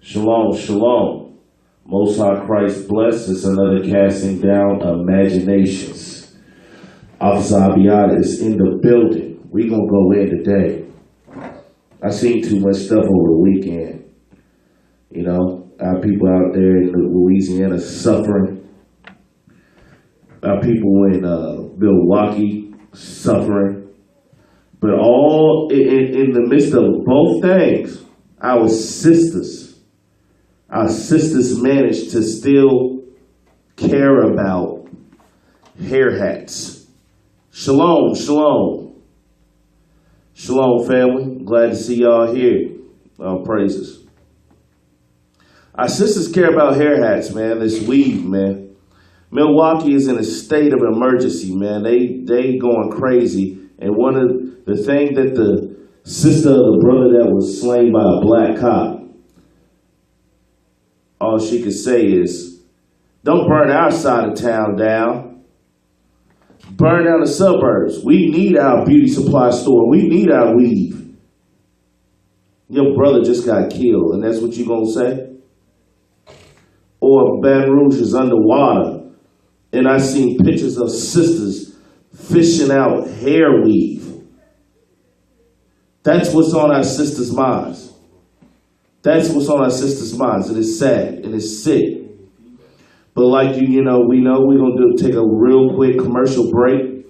Shalom, shalom. Most High Christ bless. It's another casting down imaginations. Officer Abiada is in the building. We gonna go in today. I seen too much stuff over the weekend. You know, our people out there in Louisiana suffering. Our people in Milwaukee suffering. But all in the midst of both things, our sisters managed to still care about hair hats. Shalom, shalom. Shalom, family. Glad to see y'all here. All praises. Our sisters care about hair hats, man. This weave, man. Milwaukee is in a state of emergency, man. They going crazy. And one of the thing that the sister of the brother that was slain by a black cop, all she could say is, don't burn our side of town down. Burn down the suburbs. We need our beauty supply store. We need our weave. Your brother just got killed, and that's what you gonna say? Or Baton Rouge is underwater, and I seen pictures of sisters fishing out hair weave. That's what's on our sisters' minds. That's what's on our sisters' minds, and it's sad, and it's sick. But like we know we're gonna take a real quick commercial break.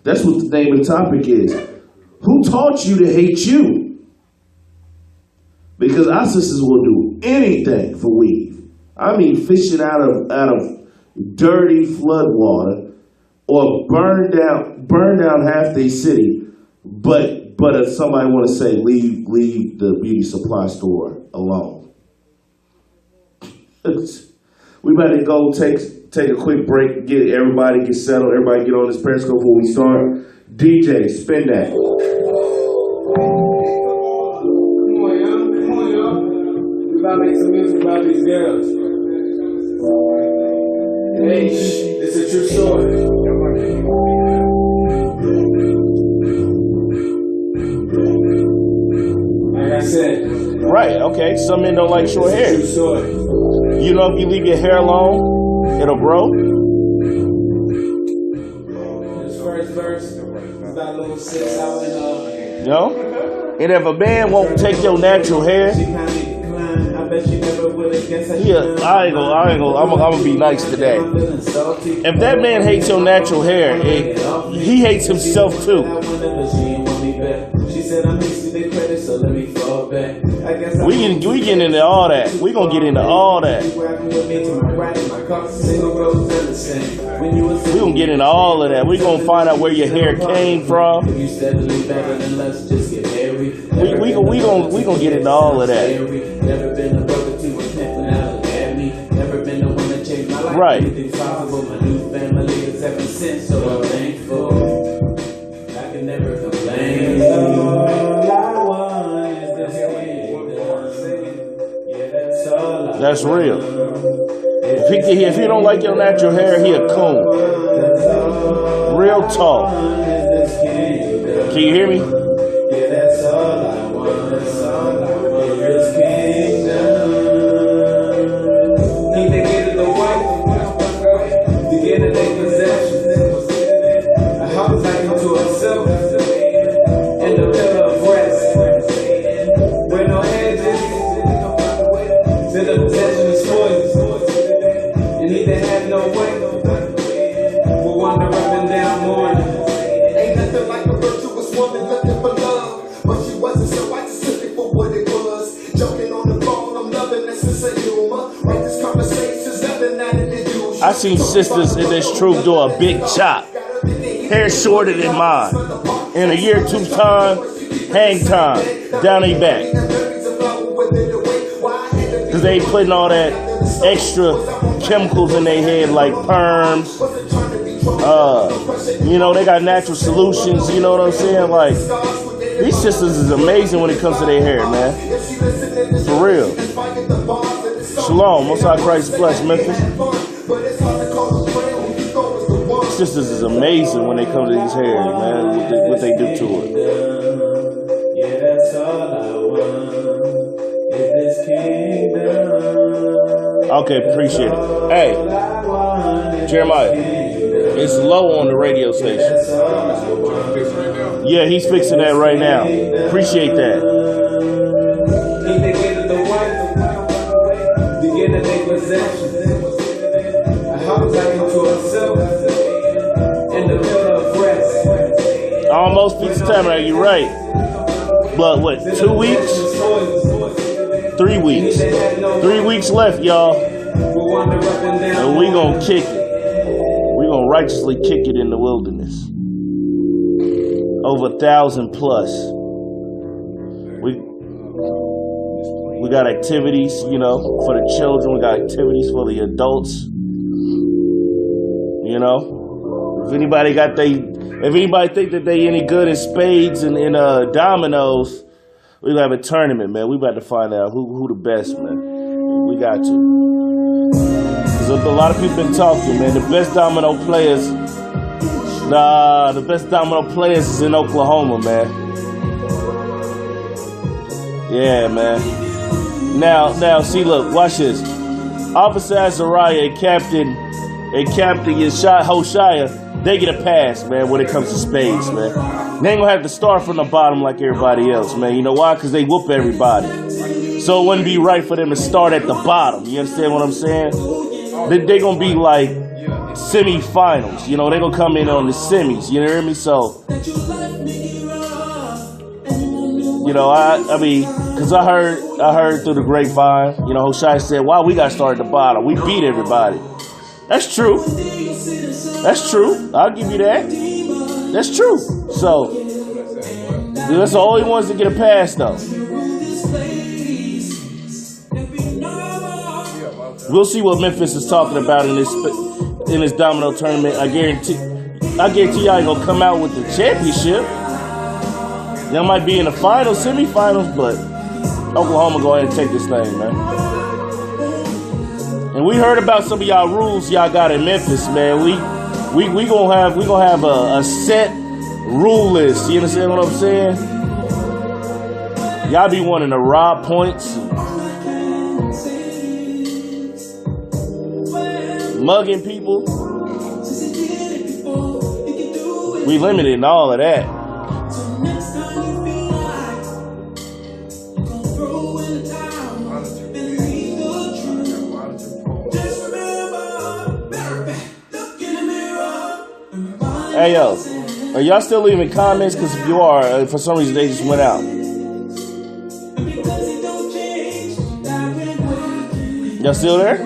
That's what the name of the topic is. Who taught you to hate you? Because our sisters will do anything for weave. I mean, fishing out of dirty flood water, or burn down half their city, but if somebody want to say leave the beauty supply store alone. We better go take a quick break, everybody get settled, everybody get on this Periscope before we start. DJ, spin that. Come on, y'all. We about to make some music about these girls. Hey, it's a true story. Like I said. Right, okay. Some men don't like short hair. True story. You know, if you leave your hair alone, it'll grow. This first verse is that little 6 out in You know? And if a man won't take your natural hair, she kinda declined. I bet she never would have guessed. I ain't gonna, I'm gonna be nice today. If that man hates your natural hair, he hates himself too. She said I'm missing the credit, so let me fall back. We getting into all that. We gonna get into all that. We gonna get into all of that. We gonna find out where your hair came from. We gonna get into all of that. Right. That's real. If he don't like your natural hair, he a coon. Real talk. Can you hear me? I seen sisters in this troop do a big chop. Hair shorter than mine. In a year or two time, hang time, down their back. Because they ain't putting all that extra chemicals in their head like perms. They got natural solutions, you know what I'm saying? Like, these sisters is amazing when it comes to their hair, man. For real. Shalom, Most High Christ bless Memphis. Sisters is amazing when they come to these hairs, man. What they do to it. Yeah, that's all I want. If this king Okay, appreciate it. Hey, Jeremiah, it's low on the radio station. Yeah, he's fixing that right now. Appreciate that. Almost each time, right? You're right. But what, 2 weeks? 3 weeks. 3 weeks left, y'all. And we gonna kick it. We gonna righteously kick it in the wilderness. Over 1,000 plus. We got activities, you know, for the children. We got activities for the adults. You know, if anybody think that they any good in spades and in dominoes, we gonna have a tournament, man. We about to find out who the best, man. We got to. Cause a lot of people been talking, man. The best domino players is in Oklahoma, man. Yeah, man. Now, see, look, watch this. Officer Azariah and Captain Hoshea, they get a pass, man, when it comes to spades, man. They ain't gonna have to start from the bottom like everybody else, man. You know why? Because they whoop everybody. So it wouldn't be right for them to start at the bottom. You understand what I'm saying? They gonna be like semi-finals. You know, they gonna come in on the semis. You hear me? So, you know, I mean, because I heard through the grapevine, you know, Hoshea said, why we got to start at the bottom? We beat everybody. That's true. That's true. I'll give you that. That's true. So, that's the only ones that get a pass, though. We'll see what Memphis is talking about in this domino tournament. I guarantee y'all ain't gonna come out with the championship. Y'all might be in the finals, semifinals, but Oklahoma go ahead and take this thing, man. And we heard about some of y'all rules y'all got in Memphis, man. We gonna have a set rule list. You understand what I'm saying? Y'all be wanting to rob points, mugging people. We limited in all of that. Hey, yo, are y'all still leaving comments? Because if you are, for some reason, they just went out. Y'all still there?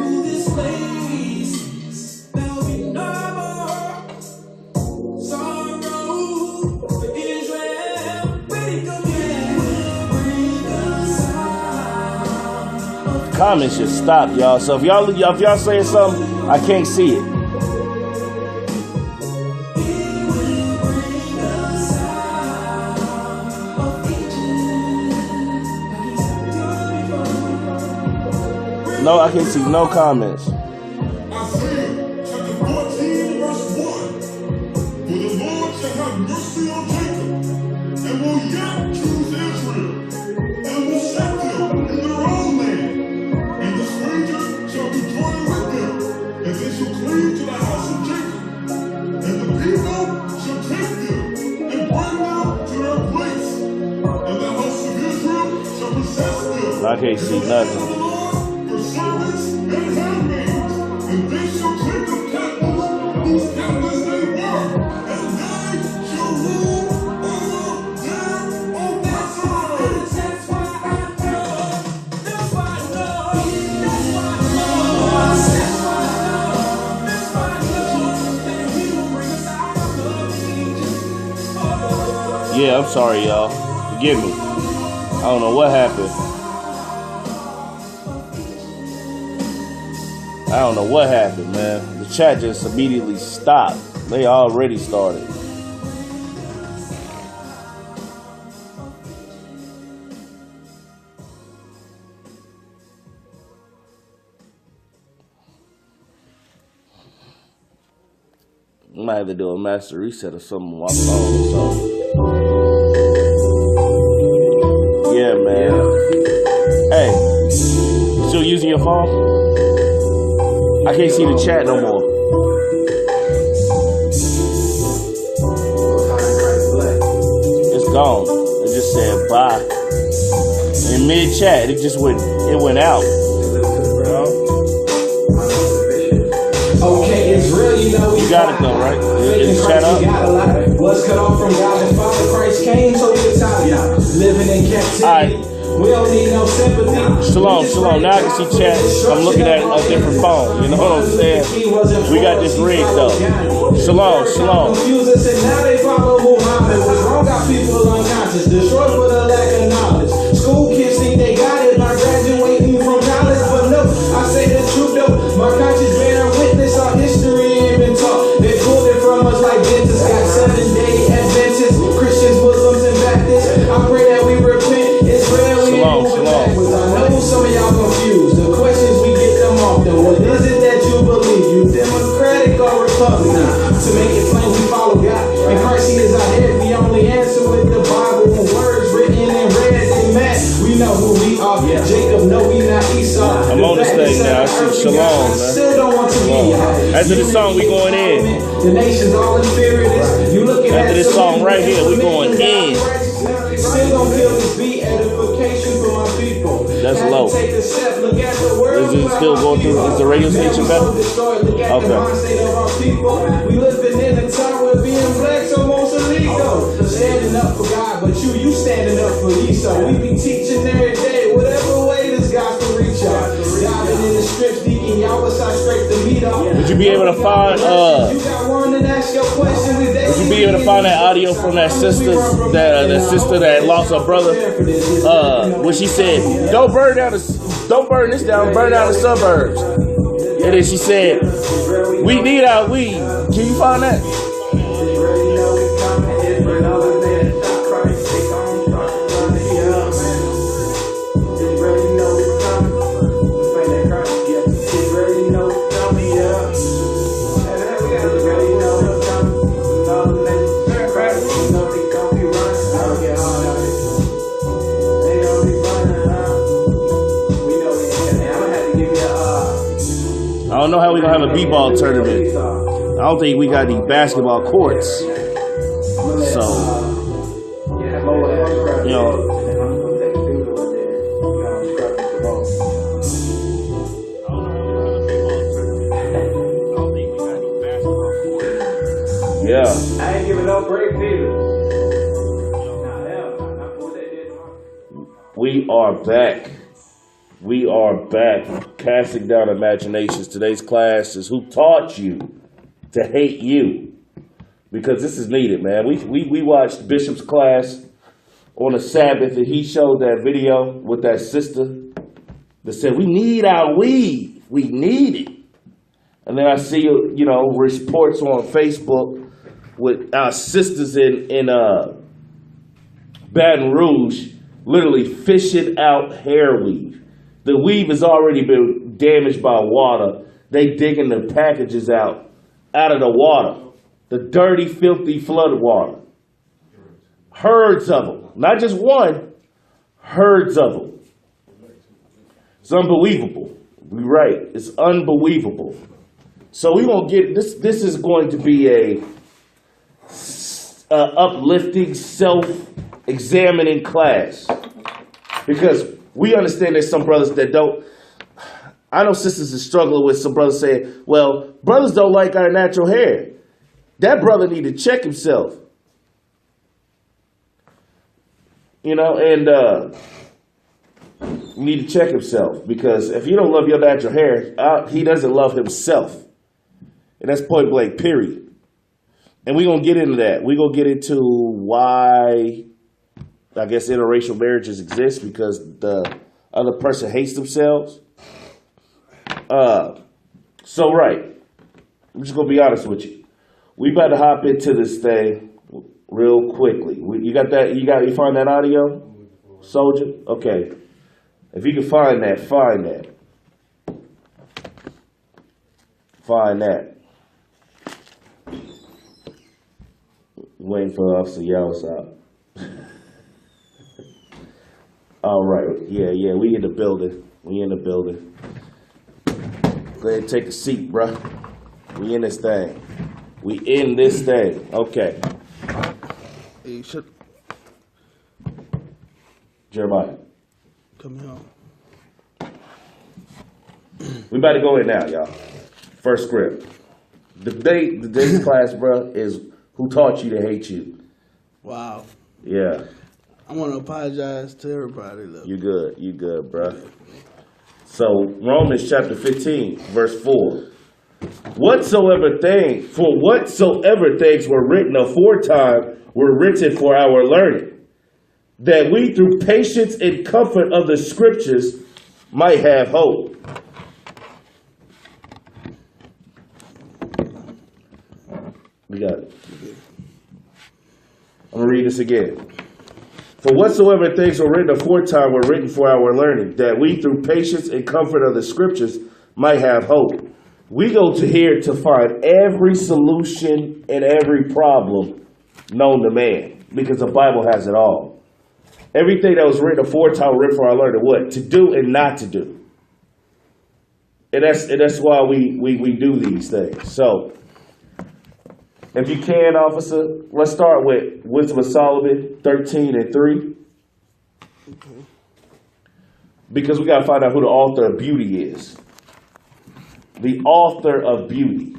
Comments just stopped, y'all. So if y'all saying something, I can't see it. No, I can't see no comments. Isaiah chapter 14, verse 1. For the Lord shall have mercy on Jacob, and will yet choose Israel, and will set them in their own land. And the stranger shall be joined with them, and they shall cleave to the house of Jacob. And the people shall take them, and bring them to their place. And the house of Israel shall possess them. I can't see nothing. Servants and handmaids, and they shall take them captives, whose captives they were, and they shall rule over their oppressors. That's why I know. That's why I know. That's why I know. That's why I know. That's why I know that He will bring us out of Egypt. Yeah, I'm sorry, y'all. Forgive me. I don't know what happened. I don't know what happened, man. The chat just immediately stopped. They already started. I might have to do a master reset or something on my phone. So, yeah, man. Hey. still using your phone? I can't see the chat no more. It's gone. It just said bye. In mid-chat, it went out. Okay, it's real, you know. You got it though, right? Is the chat up? Was cut off from God and Father Christ came, so we can top it. Living in captivity. All right. We don't need no sympathy. Shalom. Now I can see chat. I'm looking at a different phone. You know what I'm saying? We got this rigged though. Shalom. Confuse us and now they follow Muhammad. What's wrong? Got people unconscious, destroyed for the lack of knowledge. School kids think they got it by graduating from college, but no, I say the truth though. My conscience bear witness, our history ain't been taught. They pulled it from us like dentists. Got 7-day Adventists, Christians, Muslims, and Baptists. I pray that we repent. It's real. Shalom. I know some of y'all confused. The questions we get them often. What is it that you believe? You Democratic or Republican? To make it plain, we follow God. And Christ, He is our head. We only answer with the Bible and words written in red and matte. We know who we are. Jacob, no, we not Esau. I'm on this thing now. I see shalom, man. Still don't want to be After this song, we going in. The nation's all inferior. You looking After this song right here, we going in. Still don't feel this beat edification for my people. That's low. Is it still going through? Is the radio station better? Okay. We living in a time where being black's almost illegal. Standing up for God, but you standing up for Esau. We be teaching every day, whatever way this gospel reach out. Diving in the strips, deacon, y'all was scrape the meat off. Would you be able to find You got one and ask your question. Would you be able to find that audio from that sister that lost her brother? When she said, "Don't burn this down, burn down the suburbs." And then she said, "We need our weed." Can you find that? I don't know how we're going to have a b-ball tournament. I don't think we got any basketball courts. So, you know. Yeah. I ain't giving no break either. We are back. We are back, casting down imaginations. Today's class is Who Taught You to Hate You? Because this is needed, man. We watched Bishop's class on a Sabbath, and he showed that video with that sister that said, "We need our weed. We need it." And then I see, you know, reports on Facebook with our sisters in Baton Rouge literally fishing out hair weave. The weave has already been damaged by water. They digging the packages out of the water. The dirty, filthy flooded water. Herds of them. Not just one. Herds of them. It's unbelievable. You're right. It's unbelievable. So we're going to get, this is going to be a uplifting, self-examining class. Because we understand there's some brothers that don't. I know sisters that struggle with some brothers saying, "Well, brothers don't like our natural hair." That brother need to check himself. You know, and you need to check himself, because if you don't love your natural hair, he doesn't love himself. And that's point blank, period. And we're going to get into that. We're going to get into why, I guess, interracial marriages exist, because the other person hates themselves. So, right. I'm just going to be honest with you. We about to hop into this thing real quickly. You got that? You find that audio, soldier? Okay. If you can find that, find that. Find that. Waiting for us to yell us out. All right. Yeah, we in the building. We in the building. Go ahead and take a seat, bruh. We in this thing. We in this thing. Okay. Hey, shut. Jeremiah. Come here. We about to go in now, y'all. First script. Today's class, bruh, is who taught you to hate you. Wow. Yeah. I want to apologize to everybody. Look. You good, bruh. So, Romans chapter 15, verse 4. Whatsoever things were written aforetime were written for our learning, that we through patience and comfort of the scriptures might have hope. We got it. I'm going to read this again. For whatsoever things were written aforetime were written for our learning, that we through patience and comfort of the scriptures might have hope. We go to here to find every solution and every problem known to man, because the Bible has it all. Everything that was written aforetime was written for our learning, what? To do and not to do. And that's why we do these things. So, if you can, officer, let's start with Wisdom of Solomon 13 and 3. Okay. Because we got to find out who the author of beauty is. The author of beauty.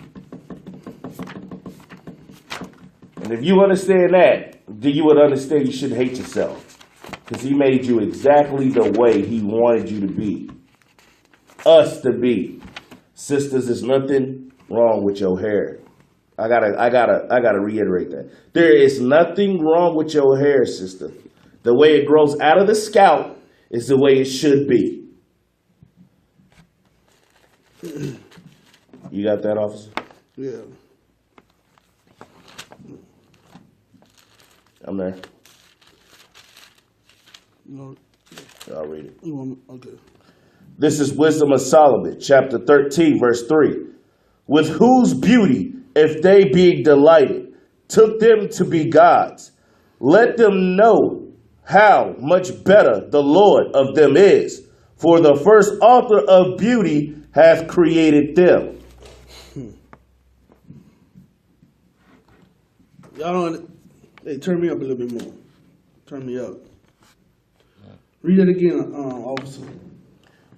And if you understand that, then you would understand you shouldn't hate yourself. Because he made you exactly the way he wanted you to be. Us to be. Sisters, there's nothing wrong with your hair. I gotta reiterate that. There is nothing wrong with your hair, sister. The way it grows out of the scalp is the way it should be. You got that, officer? Yeah. I'm there. No. I'll read it. You want me? Okay. This is Wisdom of Solomon, chapter 13, verse 3. With whose beauty, if they being delighted, took them to be gods, let them know how much better the Lord of them is. For the first author of beauty hath created them. Y'all don't. Hey, turn me up a little bit more. Turn me up. Read it again, officer.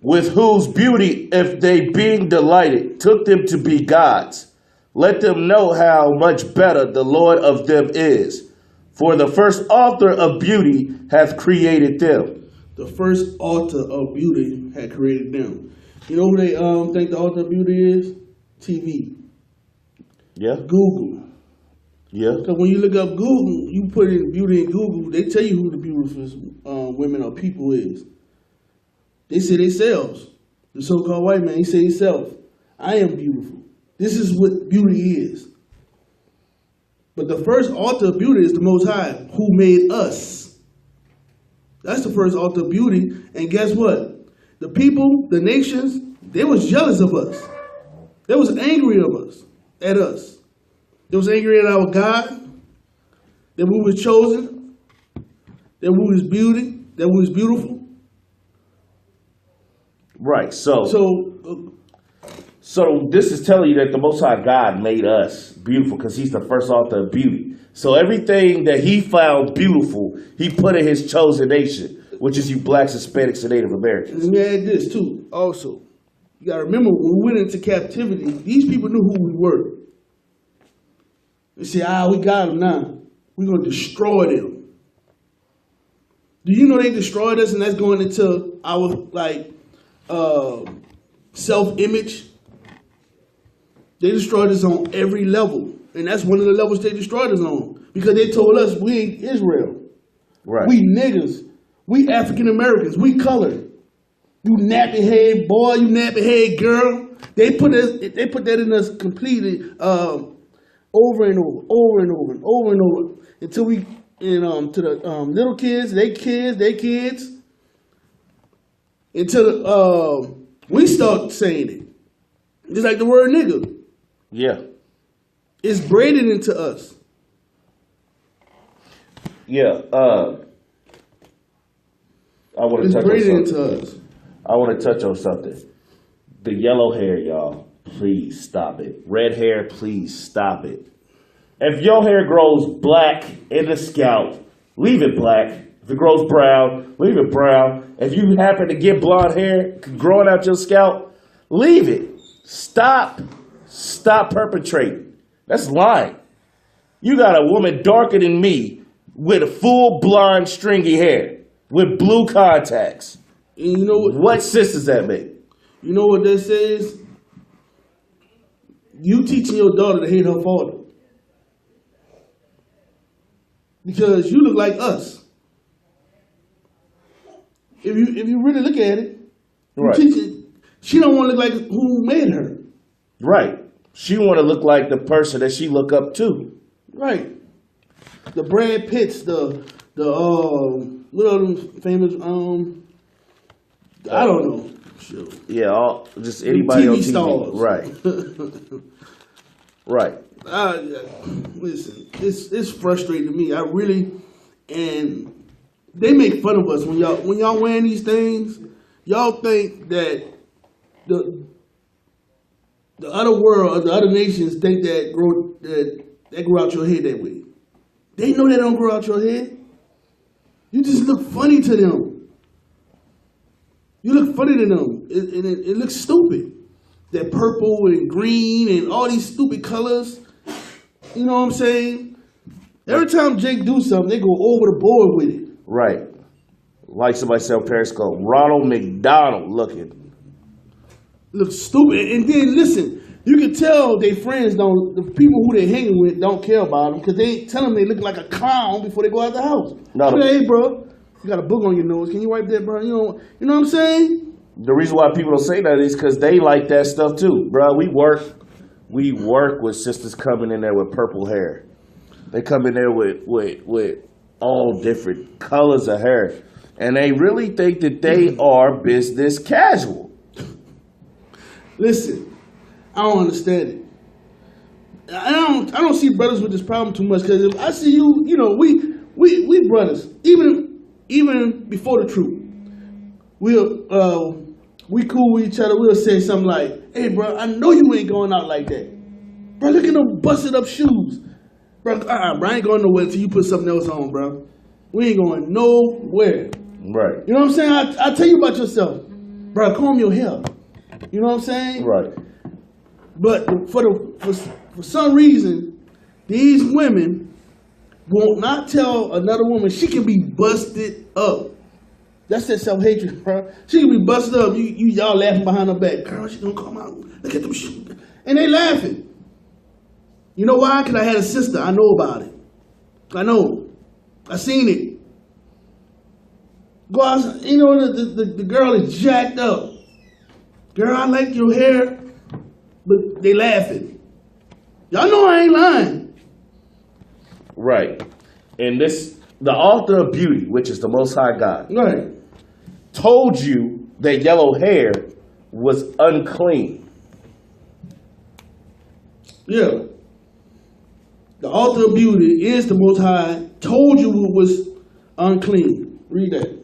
With whose beauty, if they being delighted, took them to be gods, let them know how much better the Lord of them is. For the first author of beauty hath created them. The first author of beauty had created them. You know who they think the author of beauty is? TV. Yeah? Google. Yeah? Because when you look up Google, you put in beauty in Google, they tell you who the beautiful women or people is. They say themselves. The so-called white man, he say himself, I am beautiful. This is what beauty is. But the first author of beauty is the Most High, who made us. That's the first author of beauty. And guess what? The people, the nations, they was jealous of us. They was angry of us, at us. They was angry at our God, that we was chosen, that we was beauty, that we was beautiful. Right, so So this is telling you that the Most High God made us beautiful because he's the first author of beauty. So everything that he found beautiful, he put in his chosen nation, which is you blacks, Hispanics, and Native Americans. let me add this too, also. You gotta remember, when we went into captivity, these people knew who we were. They say, we got them now. We're gonna destroy them. Do you know they destroyed us, and that's going into our, self-image? They destroyed us on every level. And that's one of the levels they destroyed us on. Because they told us we ain't Israel. Right. We niggas. We African Americans. We colored. You nappy head boy, you nappy head girl. They put that in us completely over and over until we to the little kids, they kids, until we start saying it. Just like the word nigga. Yeah. It's braided into us. Yeah. I want to It's touch on braided something. into us. I I want to touch on something. The yellow hair, y'all, please stop it. Red hair, please stop it. If your hair grows black in the scalp, leave it black. If it grows brown, leave it brown. If you happen to get blonde hair growing out your scalp, leave it. Stop perpetrating. That's lying. You got a woman darker than me with a full blonde stringy hair with blue contacts. And you know what sense does that make? You know what that says? You teaching your daughter to hate her father. Because you look like us. If you really look at it, right. She don't want to look like who made her. Right. She want to look like the person that she look up to. Right. The Brad Pitts, what are them famous I don't know. Sure. Yeah, just anybody TV on TV. stars. Right. Right. Listen, it's frustrating to me. And they make fun of us when y'all wearing these things. Y'all think that the other world, the other nations think that grow out your head that way. They know they don't grow out your head. You just look funny to them. You look funny to them, and it looks stupid. That purple and green and all these stupid colors. You know what I'm saying? Every time Jake do something, they go over the board with it. Right. Like somebody said on Periscope, Ronald McDonald looking. Looks stupid. And then listen, you can tell they friends the people who they hanging with don't care about them because they tell them they look like a clown before they go out the house. No, hey, bro, you got a book on your nose. Can you wipe that, bro? You know what I'm saying? The reason why people don't say that is because they like that stuff too, bro. We work with sisters coming in there with purple hair. They come in there with all different colors of hair, and they really think that they are business casual. Listen, I don't understand it. I don't see brothers with this problem too much because if I see you, we brothers. Even before the truth, we cool with each other. We'll say something like, "Hey, bro, I know you ain't going out like that, bro. Look at them busted up shoes, bro. Bro, I ain't going nowhere until you put something else on, bro. We ain't going nowhere." Right. You know what I'm saying? I tell you about yourself, bro. Comb your hair. You know what I'm saying? Right. But for some reason, these women will not tell another woman she can be busted up. That's that self-hatred, bro. She can be busted up. Y'all laughing behind her back. Girl, she gonna come out. Look at them shoes. And they laughing. You know why? Because I had a sister. I know about it. I know. I seen it. Go out. The girl is jacked up. Girl, I like your hair. But they laughing. Y'all know I ain't lying. Right. And the author of beauty, which is the Most High God, Right. told you that yellow hair was unclean. Yeah. The author of beauty is the Most High. Told you it was unclean. Read that.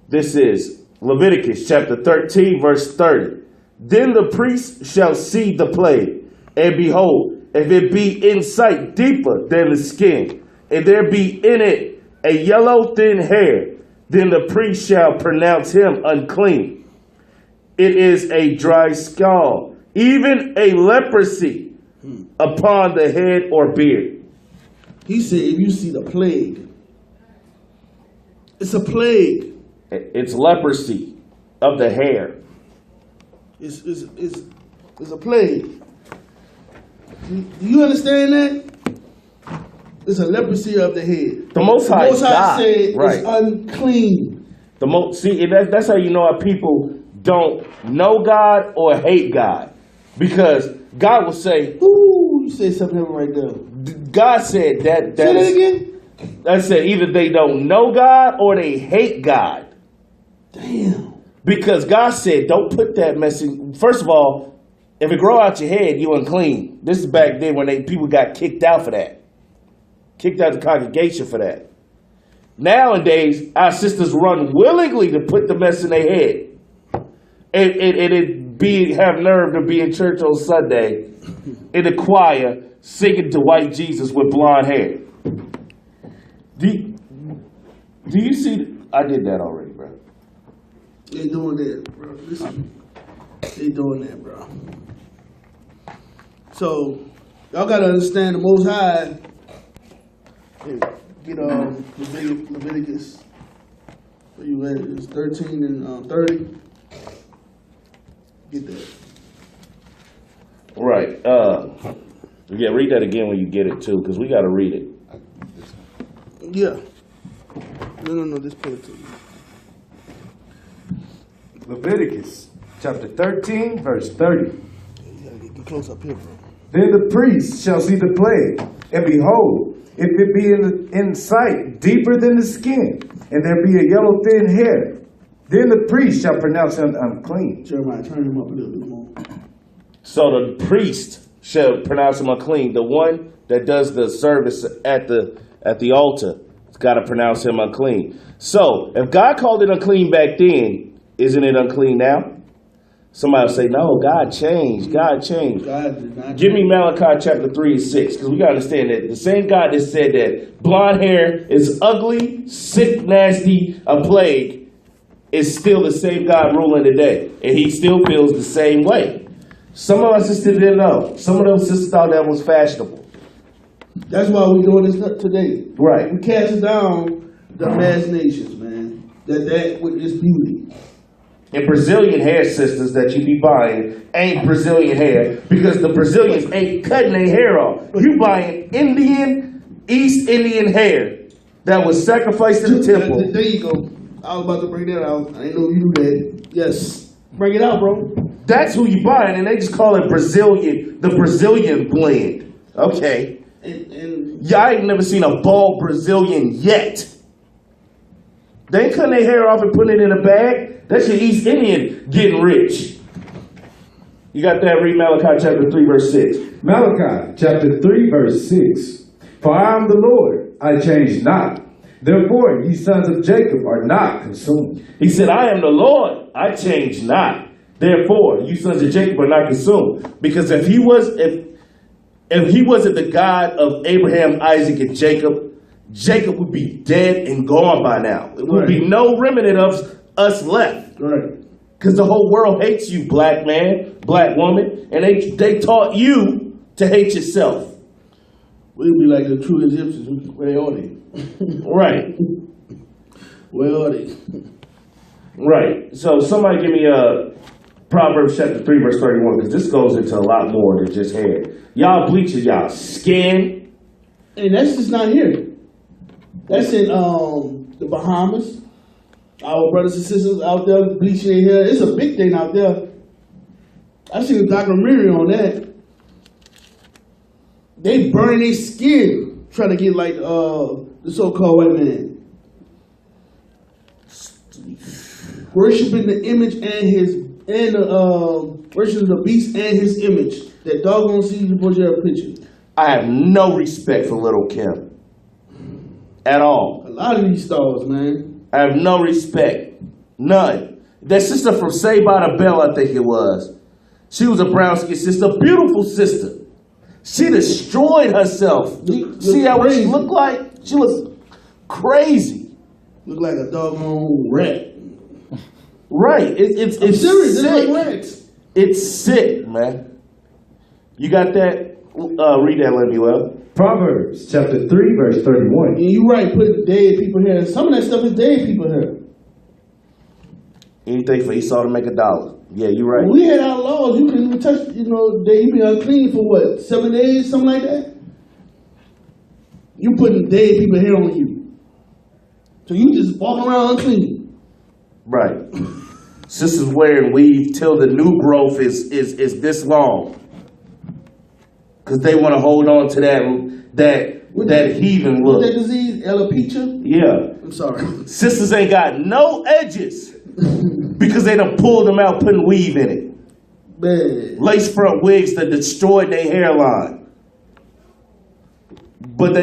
This is Leviticus chapter 13, verse 30. Then the priest shall see the plague, and behold, if it be in sight deeper than the skin, and there be in it a yellow thin hair, then the priest shall pronounce him unclean. It is a dry scald, even a leprosy upon the head or beard. He said, if you see the plague, it's a plague. It's leprosy of the hair. It's a plague. Do you understand that? It's a leprosy of the head. The Most High God, said right. It's unclean. That's how you know how people don't know God or hate God. Because God will say, ooh, you said something right there. God said that. Say that again? I said either they don't know God or they hate God. Damn. Because God said, don't put that mess in. First of all, if it grow out your head, you unclean. This is back then when people got kicked out for that. Kicked out the congregation for that. Nowadays, our sisters run willingly to put the mess in their head. have nerve to be in church on Sunday in the choir singing to white Jesus with blonde hair. Do you see? I did that already, bro. They doing that, bro. Listen, they doing that, bro. So y'all gotta understand the Most High. Get Leviticus. Where you at? It's 13 and 30. Get that. Right. Yeah, read that again when you get it too, because we got to read it. Yeah. No. Just pull it to you. Leviticus chapter 13, verse 30. You gotta get close up here, bro. Then the priest shall see the plague, and behold, if it be in sight deeper than the skin, and there be a yellow thin hair, then the priest shall pronounce him unclean. Jeremiah, turn him up a little bit more. So the priest shall pronounce him unclean. The one that does the service at the altar has got to pronounce him unclean. So if God called it unclean back then, isn't it unclean now? Somebody will say, no, God changed. God changed. God did not. Give me Malachi chapter 3 and 6, because we got to understand that the same God that said that blonde hair is ugly, sick, nasty, a plague, is still the same God ruling today. And he still feels the same way. Some of our sisters didn't know. Some of those sisters thought that was fashionable. That's why we're doing this today. Right. We casting down the imaginations, man. That with this beauty. And Brazilian hair sisters that you be buying ain't Brazilian hair because the Brazilians ain't cutting their hair off. You buying East Indian hair that was sacrificed in the temple. There you go. I was about to bring that out. I didn't know you knew that. Yes. Bring it out, bro. That's who you buying, and they just call it Brazilian, the Brazilian blend. Okay. And Y'all ain't never seen a bald Brazilian yet. They ain't cutting their hair off and putting it in a bag. That's your East Indian getting rich. You got that? Read Malachi chapter 3, verse 6. Malachi chapter 3, verse 6. For I am the Lord, I change not. Therefore, ye sons of Jacob are not consumed. He said, I am the Lord, I change not. Therefore, you sons of Jacob are not consumed. Because if he wasn't the God of Abraham, Isaac, and Jacob, Jacob would be dead and gone by now. There would be no remnant of us left. right. Because the whole world hates you, black man, black woman, and they taught you to hate yourself. We'd be like the true Egyptians. Where are they? Right. Where are they? Right. So somebody give me Proverbs chapter 3, verse 31, because this goes into a lot more than just hair. Y'all bleaching y'all skin. And that's just not here. That's in the Bahamas. Our brothers and sisters out there bleaching their hair. It's a big thing out there. I seen a documentary on that. They burn their skin trying to get like the so-called white man. Worshiping the image worshiping the beast and his image. That doggone Caesar Borgia picture. I have no respect for Little Kim. At all. A lot of these stars, man. I have no respect. None. That sister from Saved by the Bell, I think it was. She was a brown-skinned sister, beautiful sister. She destroyed herself. See how what she looked like? She looked crazy. Look like a doggone rat. Right. It's serious. sick. It's like rats. It's sick, man. You got that? Read that, Lemuel. Proverbs chapter 3, verse 31. And you're right, put dead people hair. Some of that stuff is dead people hair. Anything for Esau to make $1. Yeah, you're right. When we had our laws, you couldn't even touch, you be unclean for what, 7 days, something like that? You putting dead people hair on you. So you just walking around unclean. Right. Sisters wearing weave till the new growth is this long. Because they want to hold on to that heathen look. What's that disease? Alopecia? Yeah. I'm sorry. Sisters ain't got no edges because they done pulled them out putting weave in it. Man. Lace front wigs that destroyed their hairline. But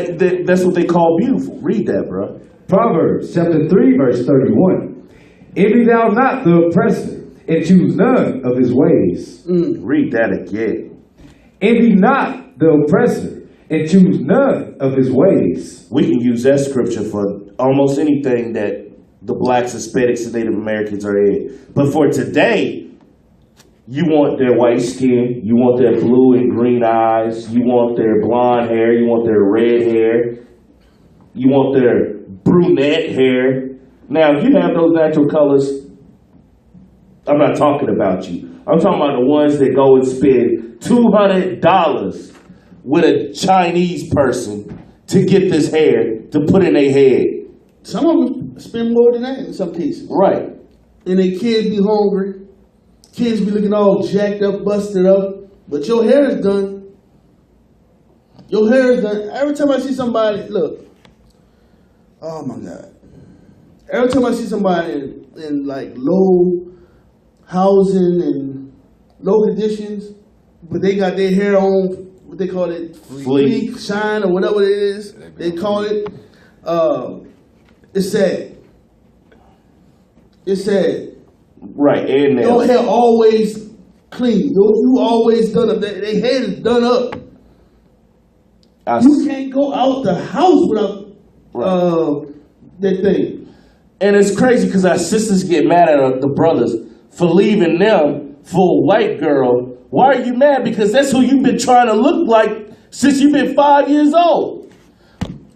that's what they call beautiful. Read that, bro. Proverbs chapter 3, verse 31. Envy thou not the oppressor, and choose none of his ways. Read that again. Envy not the oppressor, and choose none of his ways. We can use that scripture for almost anything that the blacks, Hispanics, and Native Americans are in. But for today, you want their white skin, you want their blue and green eyes, you want their blonde hair, you want their red hair, you want their brunette hair. Now, if you have those natural colors, I'm not talking about you. I'm talking about the ones that go and spend $200 with a Chinese person to get this hair to put in their head. Some of them spend more than that in some cases. Right. And their kids be hungry. Kids be looking all jacked up, busted up. But your hair is done. Your hair is done. Every time I see somebody, look. Oh my God. Every time I see somebody in like low housing and low conditions, but they got their hair on, what they call it, fleek, shine, or whatever it is, they call it. It's sad. It's sad. Right, and Your hair always clean. You always done up. Their head is done up. You can't go out the house without that thing. And it's crazy because our sisters get mad at the brothers for leaving them for a white girl. Why are you mad? Because that's who you've been trying to look like since you've been 5 years old.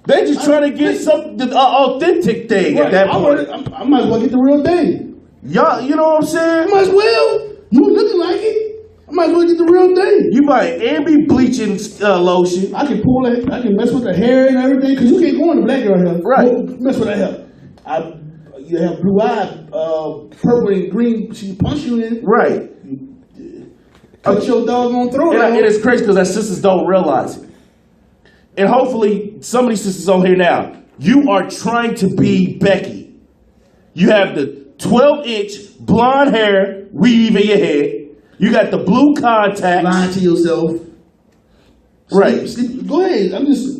They just trying to get some authentic thing at that point. I might as well get the real thing. Y'all, you know what I'm saying? I might as well. You looking like it. I might as well get the real thing. You buy ambi bleaching lotion. I can pull it. I can mess with the hair and everything because you can't go in the black girl hair. Right. Mess with that hair. You have blue eyes, purple and green. She punch you in. Right. Cut your doggone throat. And it's crazy because our sisters don't realize it. And hopefully, some of these sisters on here now, you are trying to be Becky. You have the 12-inch blonde hair weave in your head. You got the blue contacts. Lying to yourself. Right. Sleep. Go ahead. I'm just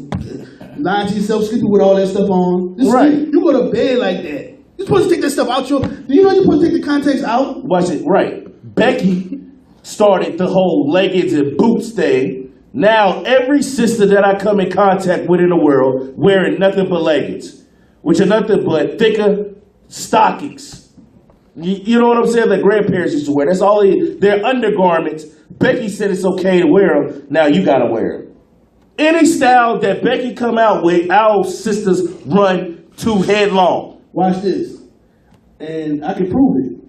lying to yourself, sleeping with all that stuff on. Just right. You go to bed like that. You're supposed to take that stuff out your. Do you know you're supposed to take the contacts out? Watch it. Right. Becky started the whole leggings and boots thing. Now every sister that I come in contact with in the world wearing nothing but leggings, which are nothing but thicker stockings. You know what I'm saying? That grandparents used to wear. That's all their undergarments. Becky said it's okay to wear them. Now you gotta wear them. Any style that Becky come out with, our sisters run to headlong. Watch this, and I can prove it.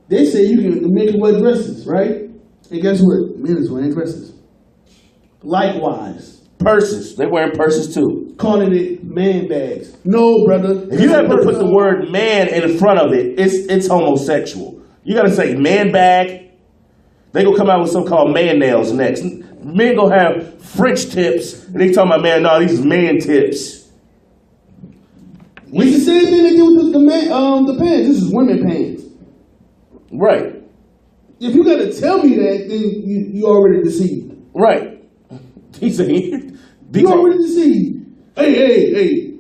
They say you can make them wear dresses, right? And guess what? Men is wearing dresses. Likewise. Purses. They're wearing purses too. Calling it man bags. No, brother. If you have to put the word man in front of it, it's homosexual. You gotta say man bag. They gonna come out with something called man nails next. Men gonna have French tips, and they talking about, man, no, these is man tips. It's the same thing they do with the pants. This is women pants. Right. If you gotta tell me that, then you already deceived. Right. He's you already deceived. Hey.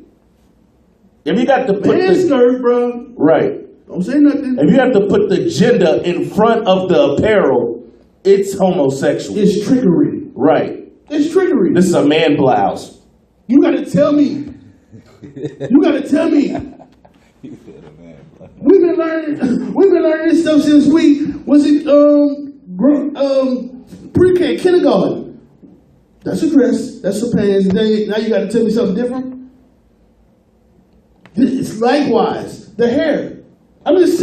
If you got to put the skirt, bro. Right. Don't say nothing. If you have to put the gender in front of the apparel, it's homosexual. It's trickery. Right. It's trickery. This is a man blouse. You gotta tell me. You gotta tell me. We've been learning this stuff since we was it pre-K, kindergarten. That's a dress. That's a pants. And then now you got to tell me something different. It's likewise the hair. I'm just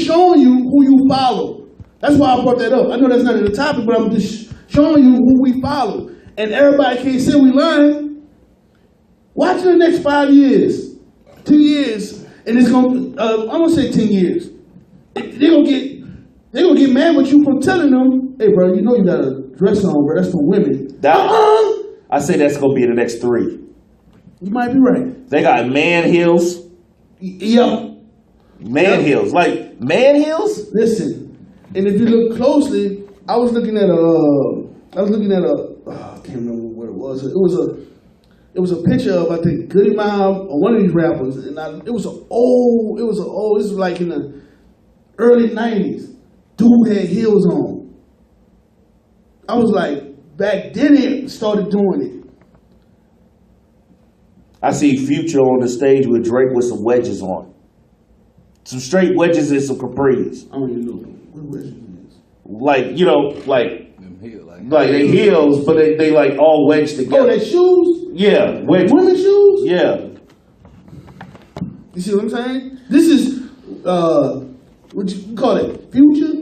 showing you who you follow. That's why I brought that up. I know that's not in the topic, but I'm just showing you who we follow. And everybody can't say we lying. Watch in the next 5 years, 10 years, and it's gonna. I'm gonna say 10 years. They're gonna get mad with you for telling them, "Hey, bro, you know you got a dress on, bro. That's for women." I say that's gonna be in the next 3. You might be right. They got man heels. Yep. Man heels, like man heels. Listen, and if you look closely, I was looking at I can't remember what it was. It was a picture of, I think, Goody Mob or one of these rappers, and this was like in the early '90s. dude had heels on. I was like, back then it started doing it. I see Future on the stage with Drake with some wedges on. Some straight wedges and some capris. I don't even know what wedges is. Like, you know, like they heels, but they like all wedged together. Oh, they shoes? Yeah, wedges. Women's shoes? Yeah. You see what I'm saying? This is, what you call it? Future?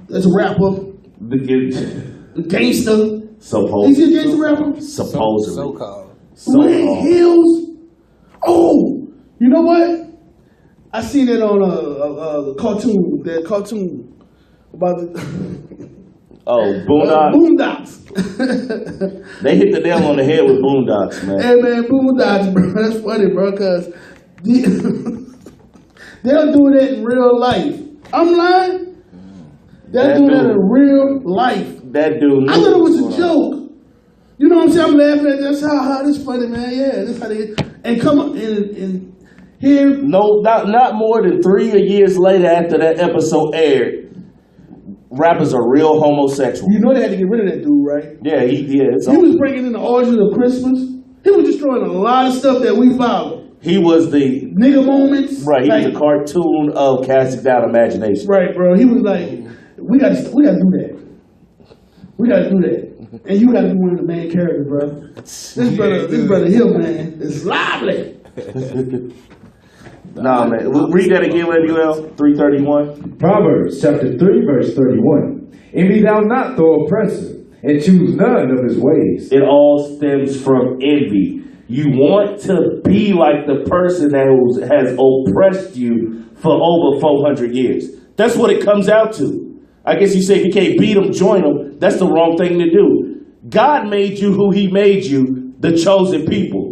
That's a rapper. A gangster. Supposedly. Is he a gangster rapper? Supposedly. So-called. Wearing heels? Oh, you know what? I seen it on a cartoon. That cartoon about the Boondocks. Boondocks. They hit the nail on the head with Boondocks, man. Hey man, Boondocks, bro. That's funny, bro, because they'll do that in real life. I'm lying. They'll do that in real life. That dude. I thought it was a joke. You know what I'm saying? I'm laughing at that. That's how this funny, man. Yeah, that's how they and come up and here. No, not more than 3 years later after that episode aired, rappers are real homosexual. You know they had to get rid of that dude, right? Yeah, he was bringing in the origin of Christmas. He was destroying a lot of stuff that we followed. He was the nigga moments. Right, he was a cartoon of casting down imagination. Right, bro. He was like, we gotta do that. We gotta do that. And you gotta be one of the main characters, bro. This brother Hill, man, is lively. Nah, man. Read that again, Lemuel. 331. Proverbs chapter 3, verse 31. Envy thou not the oppressor, and choose none of his ways. It all stems from envy. You want to be like the person that has oppressed you for over 400 years. That's what it comes out to. I guess you say if you can't beat them, join them. That's the wrong thing to do. God made you who he made you, the chosen people.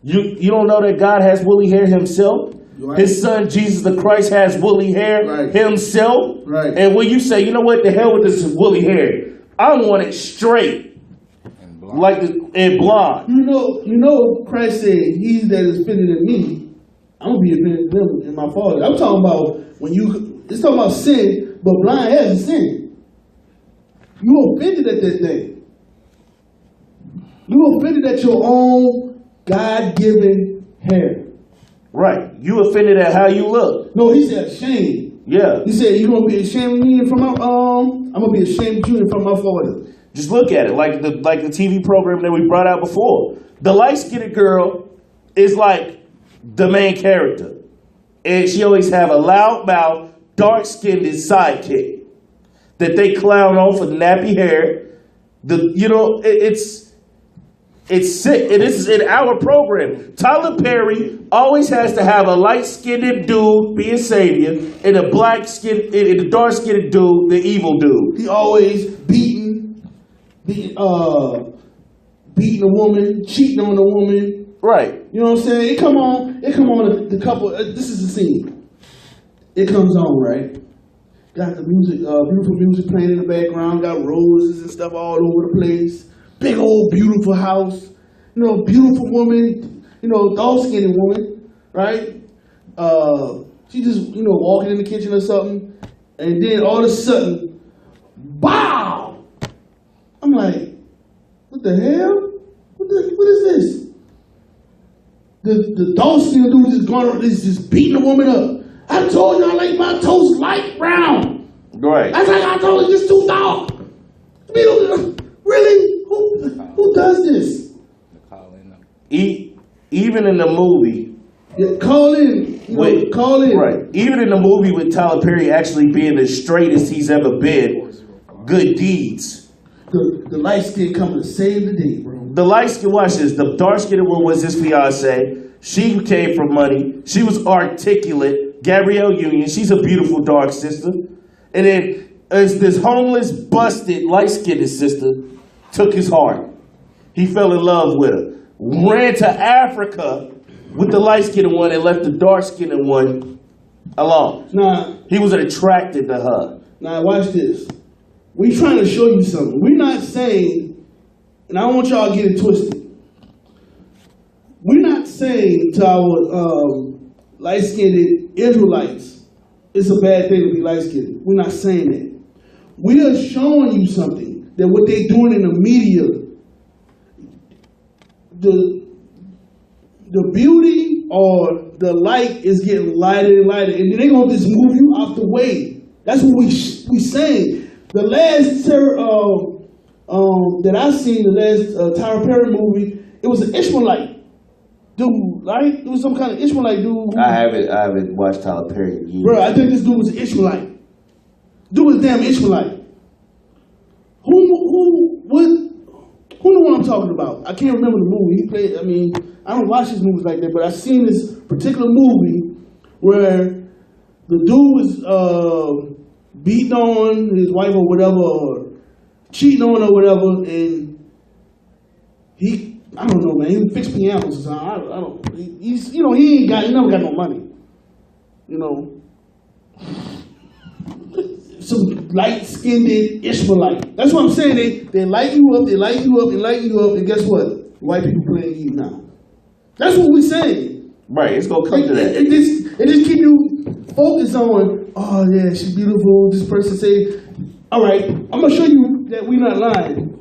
You don't know that God has woolly hair himself? Right. His son, Jesus the Christ, has woolly hair himself. Right. And when you say, you know what, the hell with this woolly hair, I want it straight. And blonde. And blonde. You know, Christ said, he that is offended in me, I'm going to be offended in them and my Father. I'm talking about it's talking about sin, but blind hasn't sinned. You offended at that thing. You offended at your own God-given hair. Right. You offended at how you look. No, he said ashamed. Yeah. He said, you're going to be ashamed of me in front of I'm going to be ashamed of you in front of my Father. Just look at it, like the TV program that we brought out before. The light-skinned girl is like the main character. And she always have a loud mouth, dark-skinned sidekick that they clown on for nappy hair. It's sick. And this is in our program. Tyler Perry always has to have a light-skinned dude be a savior and a dark-skinned dude, the evil dude. He always beating a woman, cheating on a woman. Right. You know what I'm saying? It come on the couple, this is the scene. It comes on, right? Got the music, beautiful music playing in the background, got roses and stuff all over the place. Big old beautiful house. You know, beautiful woman, dark-skinned woman, right? She just, walking in the kitchen or something. And then all of a sudden, BOW! I'm like, what the hell? What is this? The dark-skinned dude is just beating the woman up. I told you I like my toast light brown. Right. That's like I told you it's too dark. Really? Who does this? Even in the movie. Yeah, call in. Call in. Right. Even in the movie with Tyler Perry actually being the straightest he's ever been, Good Deeds. The light skin coming to save the day, bro. The light skin, watch this. The dark skinned one was his fiance. She came from money. She was articulate. Gabrielle Union. She's a beautiful dark sister. And then this homeless, busted, light-skinned sister took his heart. He fell in love with her. Ran to Africa with the light-skinned one and left the dark-skinned one alone. Nah. He was attracted to her. Now, watch this. We're trying to show you something. We're not saying, and I don't want y'all to get it twisted. We're not saying to our light-skinned Israelites it's a bad thing to be light skinned. We're not saying that. We are showing you something that what they're doing in the media, the beauty or the light is getting lighter and lighter, and then they're gonna just move you out the way. That's what we saying. The last that I seen, the last Tyler Perry movie, it was an Ishmaelite dude, right? It was some kind of Ishmaelite dude. I haven't watched Tyler Perry in years. Bro, I think this dude was an Ishmaelite. Dude was a damn Ishmaelite. Who know what I'm talking about? I can't remember the movie. He played, I don't watch his movies like that, but I've seen this particular movie where the dude was beating on his wife or whatever, or cheating on her or whatever, and I don't know, man, he fixed pianos or something. I don't, he never got no money. Some light-skinned Ishmaelite. That's what I'm saying. They light you up, and guess what? White people playing you now. That's what we're saying. Right, it's gonna come to that. It just keep you focused on, oh yeah, she's beautiful, this person say, all right, I'm gonna show you that we're not lying.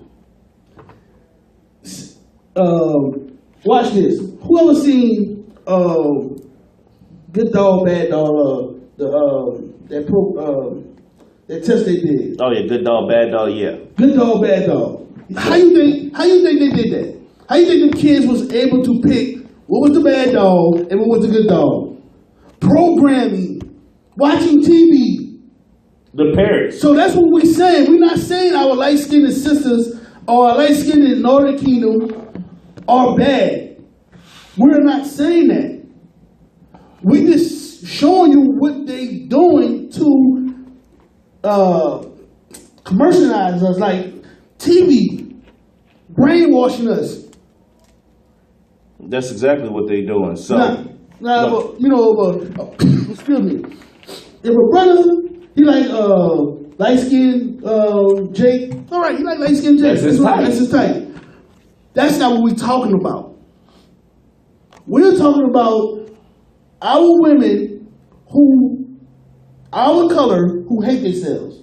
Watch this. Whoever seen Good Dog, Bad Dog, that test they did. Oh yeah, Good Dog, Bad Dog, yeah. Good Dog, Bad Dog. How you think they did that? How you think the kids was able to pick what was the bad dog and what was the good dog? Programming, watching TV. The parents. So that's what we're saying. We're not saying our light-skinned sisters or our light-skinned in Northern Kingdom are bad. We're not saying that. We just showing you what they doing to commercialize us, like TV, brainwashing us. That's exactly what they doing. So, excuse me. If a brother, he like light skinned Jake, all right, he like light skinned Jake. That's his type. That's his type. That's not what we're talking about. We're talking about our women our color who hate themselves.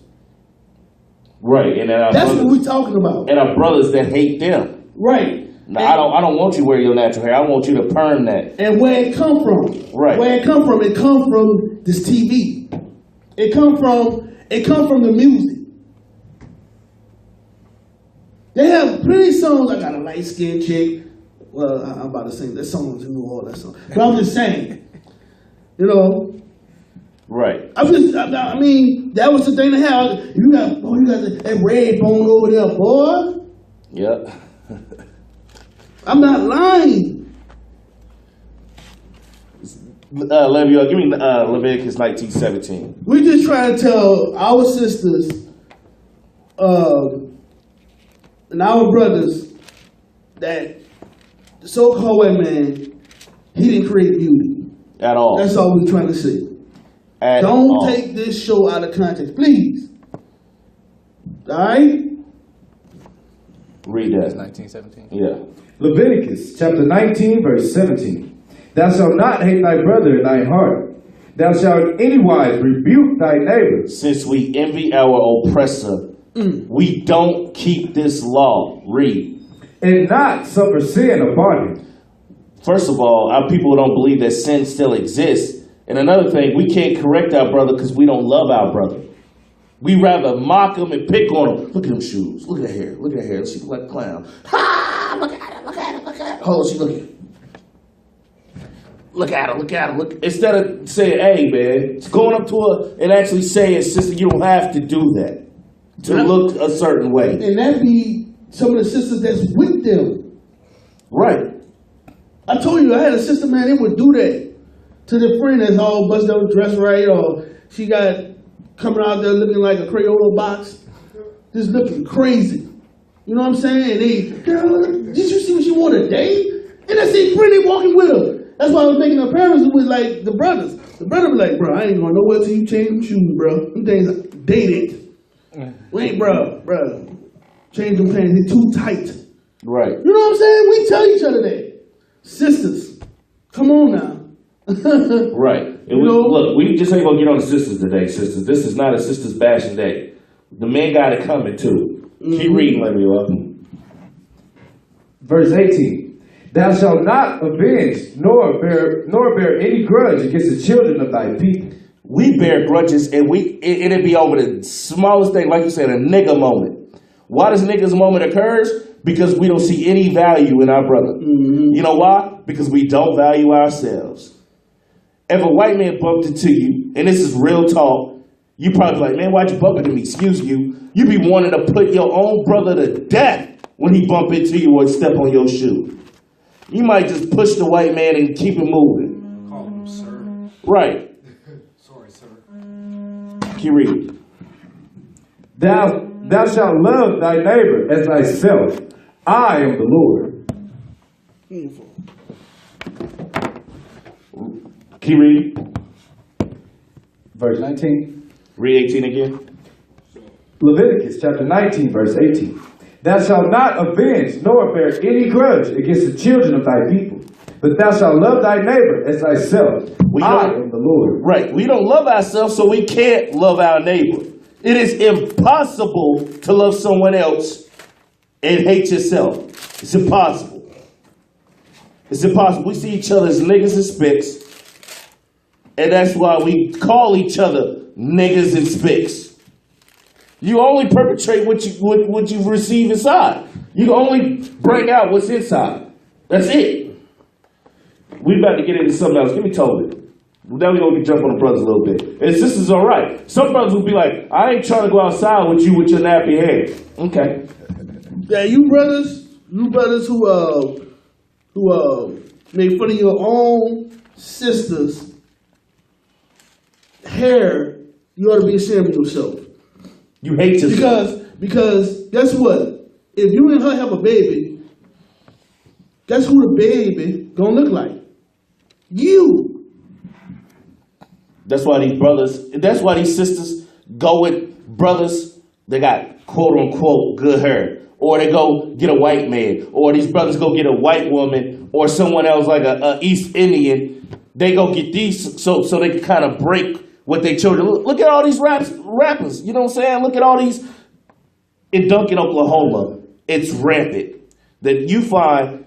right, and then That's what we're talking about. and our brothers that hate them. Right. Now, I don't want you to wear your natural hair. I want you to perm that. And where it come from? Right. Where it come from? It come from this TV. It come from the music. They have plenty of songs. I got a light skinned chick. Well, I'm about to sing that song in New Orleans, but I'm just saying. Right. I mean, that was the thing to have. You got that red bone over there, boy. Yep. I'm not lying. Leviel, give me Leviticus 19:17. We just trying to tell our sisters and our brothers that the so-called white man, he didn't create beauty. At all. That's all we're trying to say. At Don't all. take this show out of context, please. All right? Read that. 1917. Yeah. Leviticus chapter 19, verse 17. Thou shalt not hate thy brother in thy heart. Thou shalt anywise rebuke thy neighbor. Since we envy our oppressor, we don't keep this law. Read. And not suffer sin upon him. First of all, our people don't believe that sin still exists. And another thing, we can't correct our brother because we don't love our brother. We rather mock him and pick on him. Look at them shoes. Look at her hair. Look at her hair. She look like a clown. Ha! Look at her. Look at her. Look at her. Hold on, she looking. Look at her. Look at her. Look. Instead of saying, hey, man, it's going up to her and actually saying, sister, you don't have to do that to look a certain way. And that be some of the sisters that's with them. Right. I told you, I had a sister, man, they would do that to their friend that's all busted up, dressed right, or she got coming out there looking like a Crayola box, just looking crazy. You know what I'm saying? And they, girl, did you see what she wore today? And I see friend, they walking with her. That's why I was making her parents was like the brothers. The brother be like, bro, I ain't going nowhere till you change them shoes, bro. Them things are dated. Wait, bro, change them pants, they're too tight. Right. You know what I'm saying? We tell each other that. Sisters, come on now. Right. And You know? look, we just ain't gonna get on the sisters today, sisters. This is not a sisters bashing day. The men got it coming too. Keep reading, let me up. Verse 18. Thou shalt not avenge nor bear any grudge against the children of thy people. We bear grudges and it'll be over the smallest thing, like you said, a nigga moment. Why does niggas moment occurs? Because we don't see any value in our brother. You know why? Because we don't value ourselves. If a white man bumped into you, and this is real talk, you probably like, man, why'd you bump into me? Excuse you. You be wanting to put your own brother to death when he bump into you or step on your shoe. You might just push the white man and keep it moving. Call him sir. Right. Sorry, sir. Keep reading. Thou shalt love thy neighbor as thyself. I am the Lord. Keep reading. Verse 19. Read 18 again. Leviticus chapter 19, verse 18. Thou shalt not avenge nor bear any grudge against the children of thy people, but thou shalt love thy neighbor as thyself. I am the Lord. Right. We don't love ourselves, so we can't love our neighbor. It is impossible to love someone else and hate yourself. It's impossible. It's impossible. We see each other as niggas and spicks, and that's why we call each other niggas and spicks. You only perpetrate what you receive inside. You can only bring out what's inside. That's it. We about to get into something else. Give me Toby. Then we're going to jump on the brothers a little bit. And sisters, all right. Some brothers will be like, I ain't trying to go outside with you with your nappy hair. Okay. Yeah, you brothers who make fun of your own sisters' hair, you ought to be ashamed of yourself. You hate yourself. Because guess what? If you and her have a baby, guess who the baby gonna look like? You. That's why these sisters go with brothers that got quote unquote good hair. Or they go get a white man. Or these brothers go get a white woman or someone else like a East Indian. They go get these so they can kind of break what they children. Look at all these rappers. You know what I'm saying? Look at all these in Duncan, Oklahoma. It's rampant that you find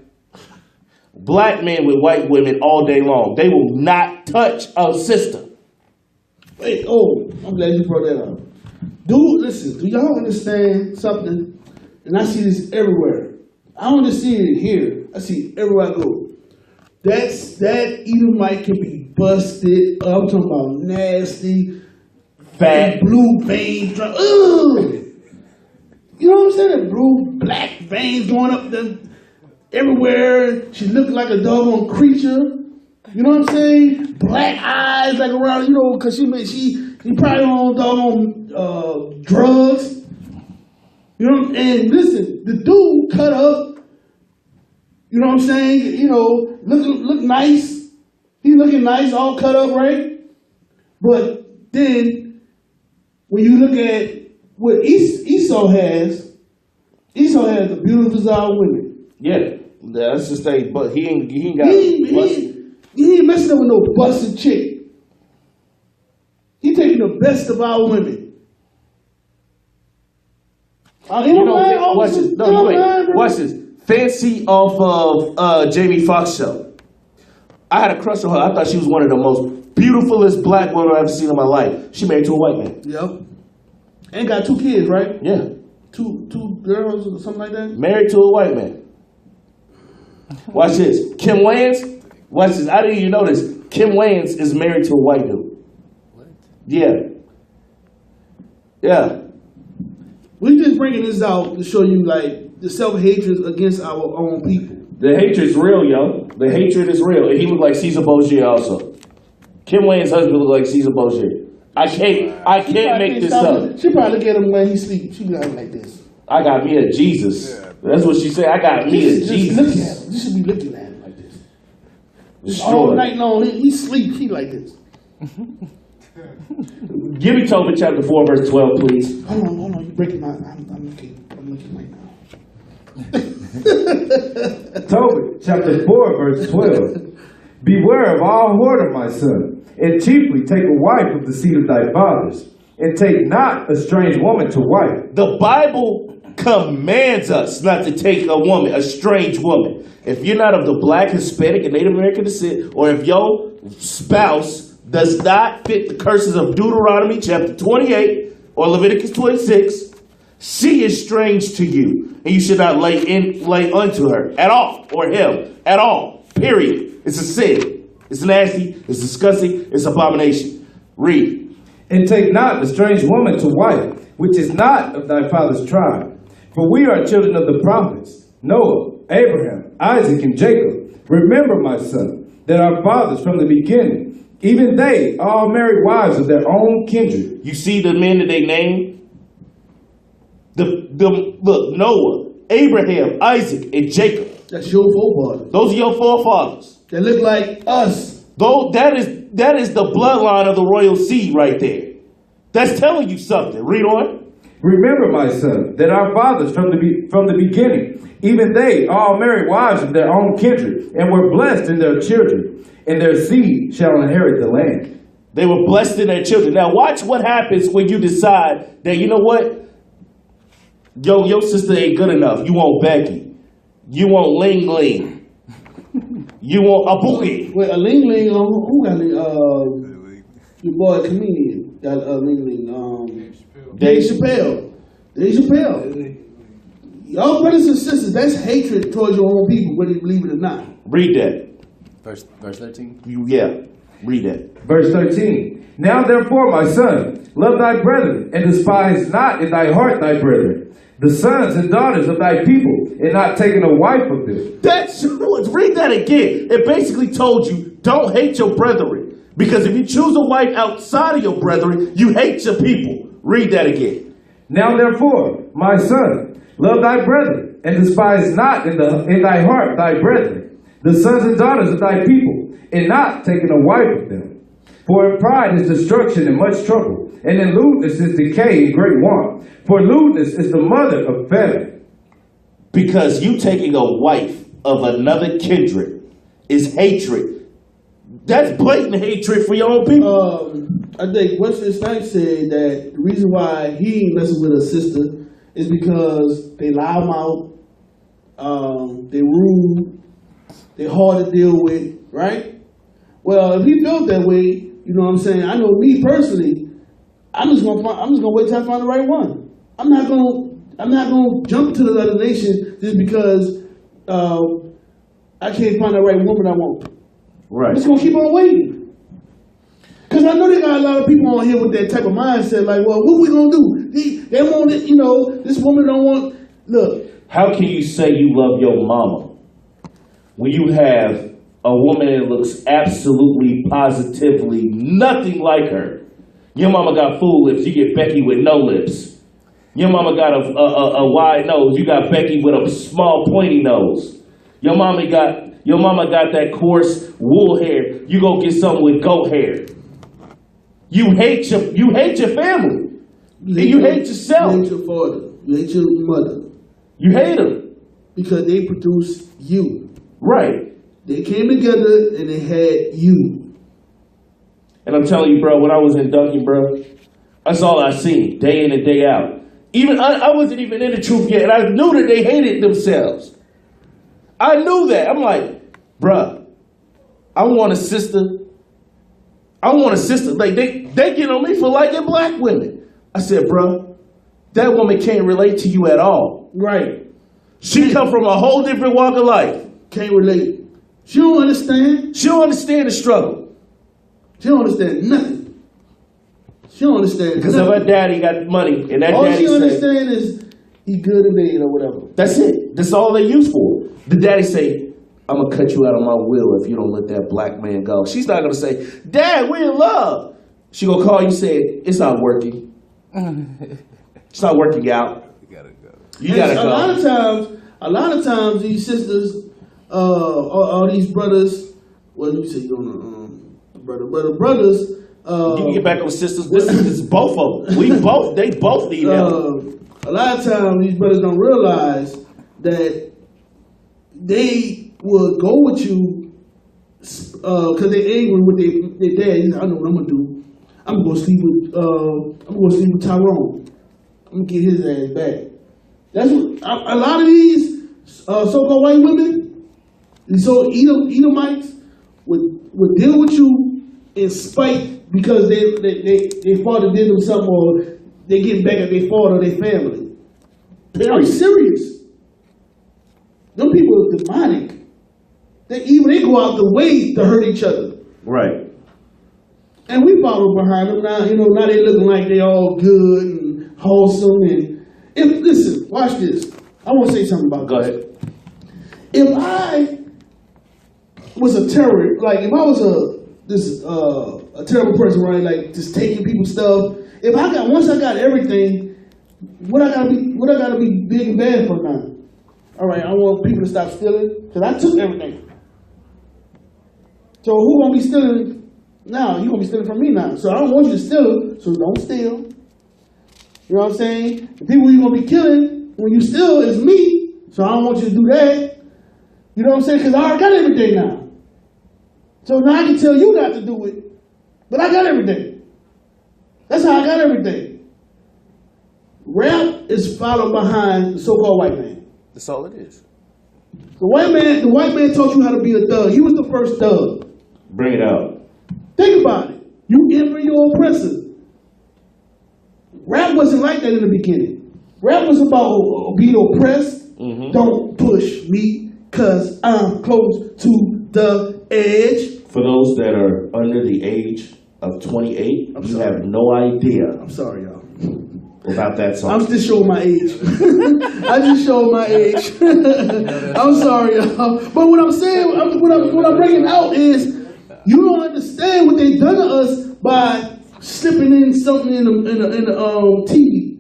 black men with white women all day long. They will not touch a sister. Wait, I'm glad you brought that up. Dude, listen, do y'all understand something? And I see this everywhere. I don't just see it here. I see it everywhere I go. That Edomite can be busted up. I'm talking about nasty, Fat. blue veins. Ugh! You know what I'm saying? Blue, black veins going up everywhere. She looked like a doggone creature. You know what I'm saying? Black eyes like around, because she probably on doggone drugs. You know, and listen, the dude cut up, you know what I'm saying? Look nice. He looking nice, all cut up, right? But then, when you look at what Esau has the beautiful, bizarre women. Yeah, that's just but he ain't got. He ain't messing up with no busted chick. He taking the best of our women. Watch this. No, wait. Watch this. Fancy off of Jamie Foxx show. I had a crush on her. I thought she was one of the most beautifulest black women I've ever seen in my life. She married to a white man. Yep. And got 2 kids, right? Yeah. Two girls or something like that? Married to a white man. Watch this. Kim Wayans. Watch this. I didn't even know this. Kim Wayans is married to a white dude. What? Yeah. Yeah. We just bringing this out to show you, like, the self-hatred against our own people. The hatred's real, yo. The hatred is real. And he looked like Caesar Borgia also. Kim Wayans' husband looked like Caesar Borgia. I can't make this up. She probably look at him when he sleeps. She be like this. I got me a Jesus. That's what she said. I got me a Jesus. Look at him. You should be looking at him like this. Sure. All night long, he sleep. He like this. Give me Tobit chapter 4, verse 12, please. Hold on. You're breaking my. I'm looking right now. Tobit chapter 4, verse 12. Beware of all whoredom, my son, and chiefly take a wife of the seed of thy fathers, and take not a strange woman to wife. The Bible commands us not to take a woman, a strange woman. If you're not of the black, Hispanic, and Native American descent, or if your spouse does not fit the curses of Deuteronomy chapter 28 or Leviticus 26, she is strange to you, and you should not lay unto her at all, or him at all. Period. It's a sin. It's nasty. It's disgusting. It's abomination. Read. And take not a strange woman to wife, which is not of thy father's tribe. For we are children of the prophets, Noah, Abraham, Isaac, and Jacob. Remember, my son, that our fathers from the beginning, even they all married wives of their own kindred. You see the men that they named? Look, Noah, Abraham, Isaac, and Jacob. That's your forefathers. Those are your forefathers. They look like us. Though that is the bloodline of the royal seed right there. That's telling you something. Read on. Remember, my son, that our fathers from the beginning, even they all married wives of their own kindred, and were blessed in their children, and their seed shall inherit the land. They were blessed in their children. Now watch what happens when you decide that, you know what? Your sister ain't good enough. You want Becky. You want Ling Ling. You want a boogie. Wait, a Ling Ling, who got it? Your boy comedian got a Ling Ling. Dave Chappelle. Dave Chappelle. Y'all brothers and sisters, that's hatred towards your own people, whether you believe it or not. Read that. Verse 13. Read that. Verse 13. Now therefore, my son, love thy brethren, and despise not in thy heart thy brethren, the sons and daughters of thy people, and not taking a wife of them. Read that again. It basically told you, don't hate your brethren. Because if you choose a wife outside of your brethren, you hate your people. Read that again. Now therefore, my son, love thy brethren, and despise not in thy heart thy brethren, the sons and daughters of thy people, and not taking a wife of them. For in pride is destruction and much trouble, and in lewdness is decay and great want. For lewdness is the mother of famine. Because you taking a wife of another kindred is hatred. That's blatant hatred for your own people. I think Wesley Snipes said that the reason why he ain't messing with a sister is because they loud mouth, they rude, they hard to deal with, right? Well, if he felt that way, you know what I'm saying? I know me personally, I'm just gonna wait till I find the right one. I'm not gonna jump to the other nation just because I can't find the right woman I want. Right. I'm just gonna keep on waiting. Because I know they got a lot of people on here with that type of mindset, like, well, what we gonna do? They want it, you know, this woman don't want, look. How can you say you love your mama when you have a woman that looks absolutely, positively nothing like her? Your mama got full lips, you get Becky with no lips. Your mama got a wide nose, you got Becky with a small pointy nose. Your mama got that coarse wool hair, you go get something with goat hair. You hate your family. You hate yourself. You hate your father. You hate your mother. You hate them. Because they produce you. Right. They came together and they had you. And I'm telling you, bro, when I was in Duncan, bro, that's all I seen, day in and day out. Even I wasn't even in the truth yet, and I knew that they hated themselves. I knew that. I'm like, bruh, I want a sister. Like, they get on me for liking black women. I said, bruh, that woman can't relate to you at all. Right. She come from a whole different walk of life. Can't relate. She don't understand. She don't understand the struggle. She don't understand nothing. She don't understand because nothing. of her daddy got money, and that all daddy she understand is he good and bad or whatever. That's it. That's all they use for. The daddy say, I'm going to cut you out of my will if you don't let that black man go. She's not going to say, Dad, we're in love. She going to call you and say, it's not working. It's not working out. You got to go. You got to go. A lot of times, these sisters, all these brothers, what do you say, you on brothers. You can get back on sisters. This is both of them. They both need help. A lot of times, these brothers don't realize that they will go with you because they angry with their dad. He said, I know what I'm gonna do. I'm gonna sleep with Tyrone. I'm gonna get his ass back. That's what a lot of these so-called white women, these Edomites, would deal with you in spite because they father did them something, or they getting back at their father or their family. I'm serious. Them people are demonic. They go out the way to hurt each other. Right. And we follow behind them now. Now they looking like they all good and wholesome. And listen, watch this. I want to say something about Go this. ahead. If I was a terrorist, like if I was a terrible person, right? Like just taking people's stuff. Once I got everything, what I gotta be big and bad for now? All right, I want people to stop stealing because I took everything. So who gonna be stealing now? You gonna be stealing from me now. So I don't want you to steal, so don't steal. You know what I'm saying? The people you gonna be killing when you steal is me. So I don't want you to do that. You know what I'm saying? Because I already got everything now. So now I can tell you not to do it, but I got everything. That's how I got everything. Rap is followed behind the so-called white man. That's all it is. The white man taught you how to be a thug. He was the first thug. Bring it out. Think about it. You envy your oppressor. Rap wasn't like that in the beginning. Rap was about being oppressed. Mm-hmm. Don't push me because I'm close to the edge. For those that are under the age of 28, you have no idea I'm sorry, y'all. about that song. I'm just showing my age. I just showed my age. I'm sorry, y'all. But what I'm saying, what I'm bringing out is, you don't understand what they've done to us by slipping in something in the TV,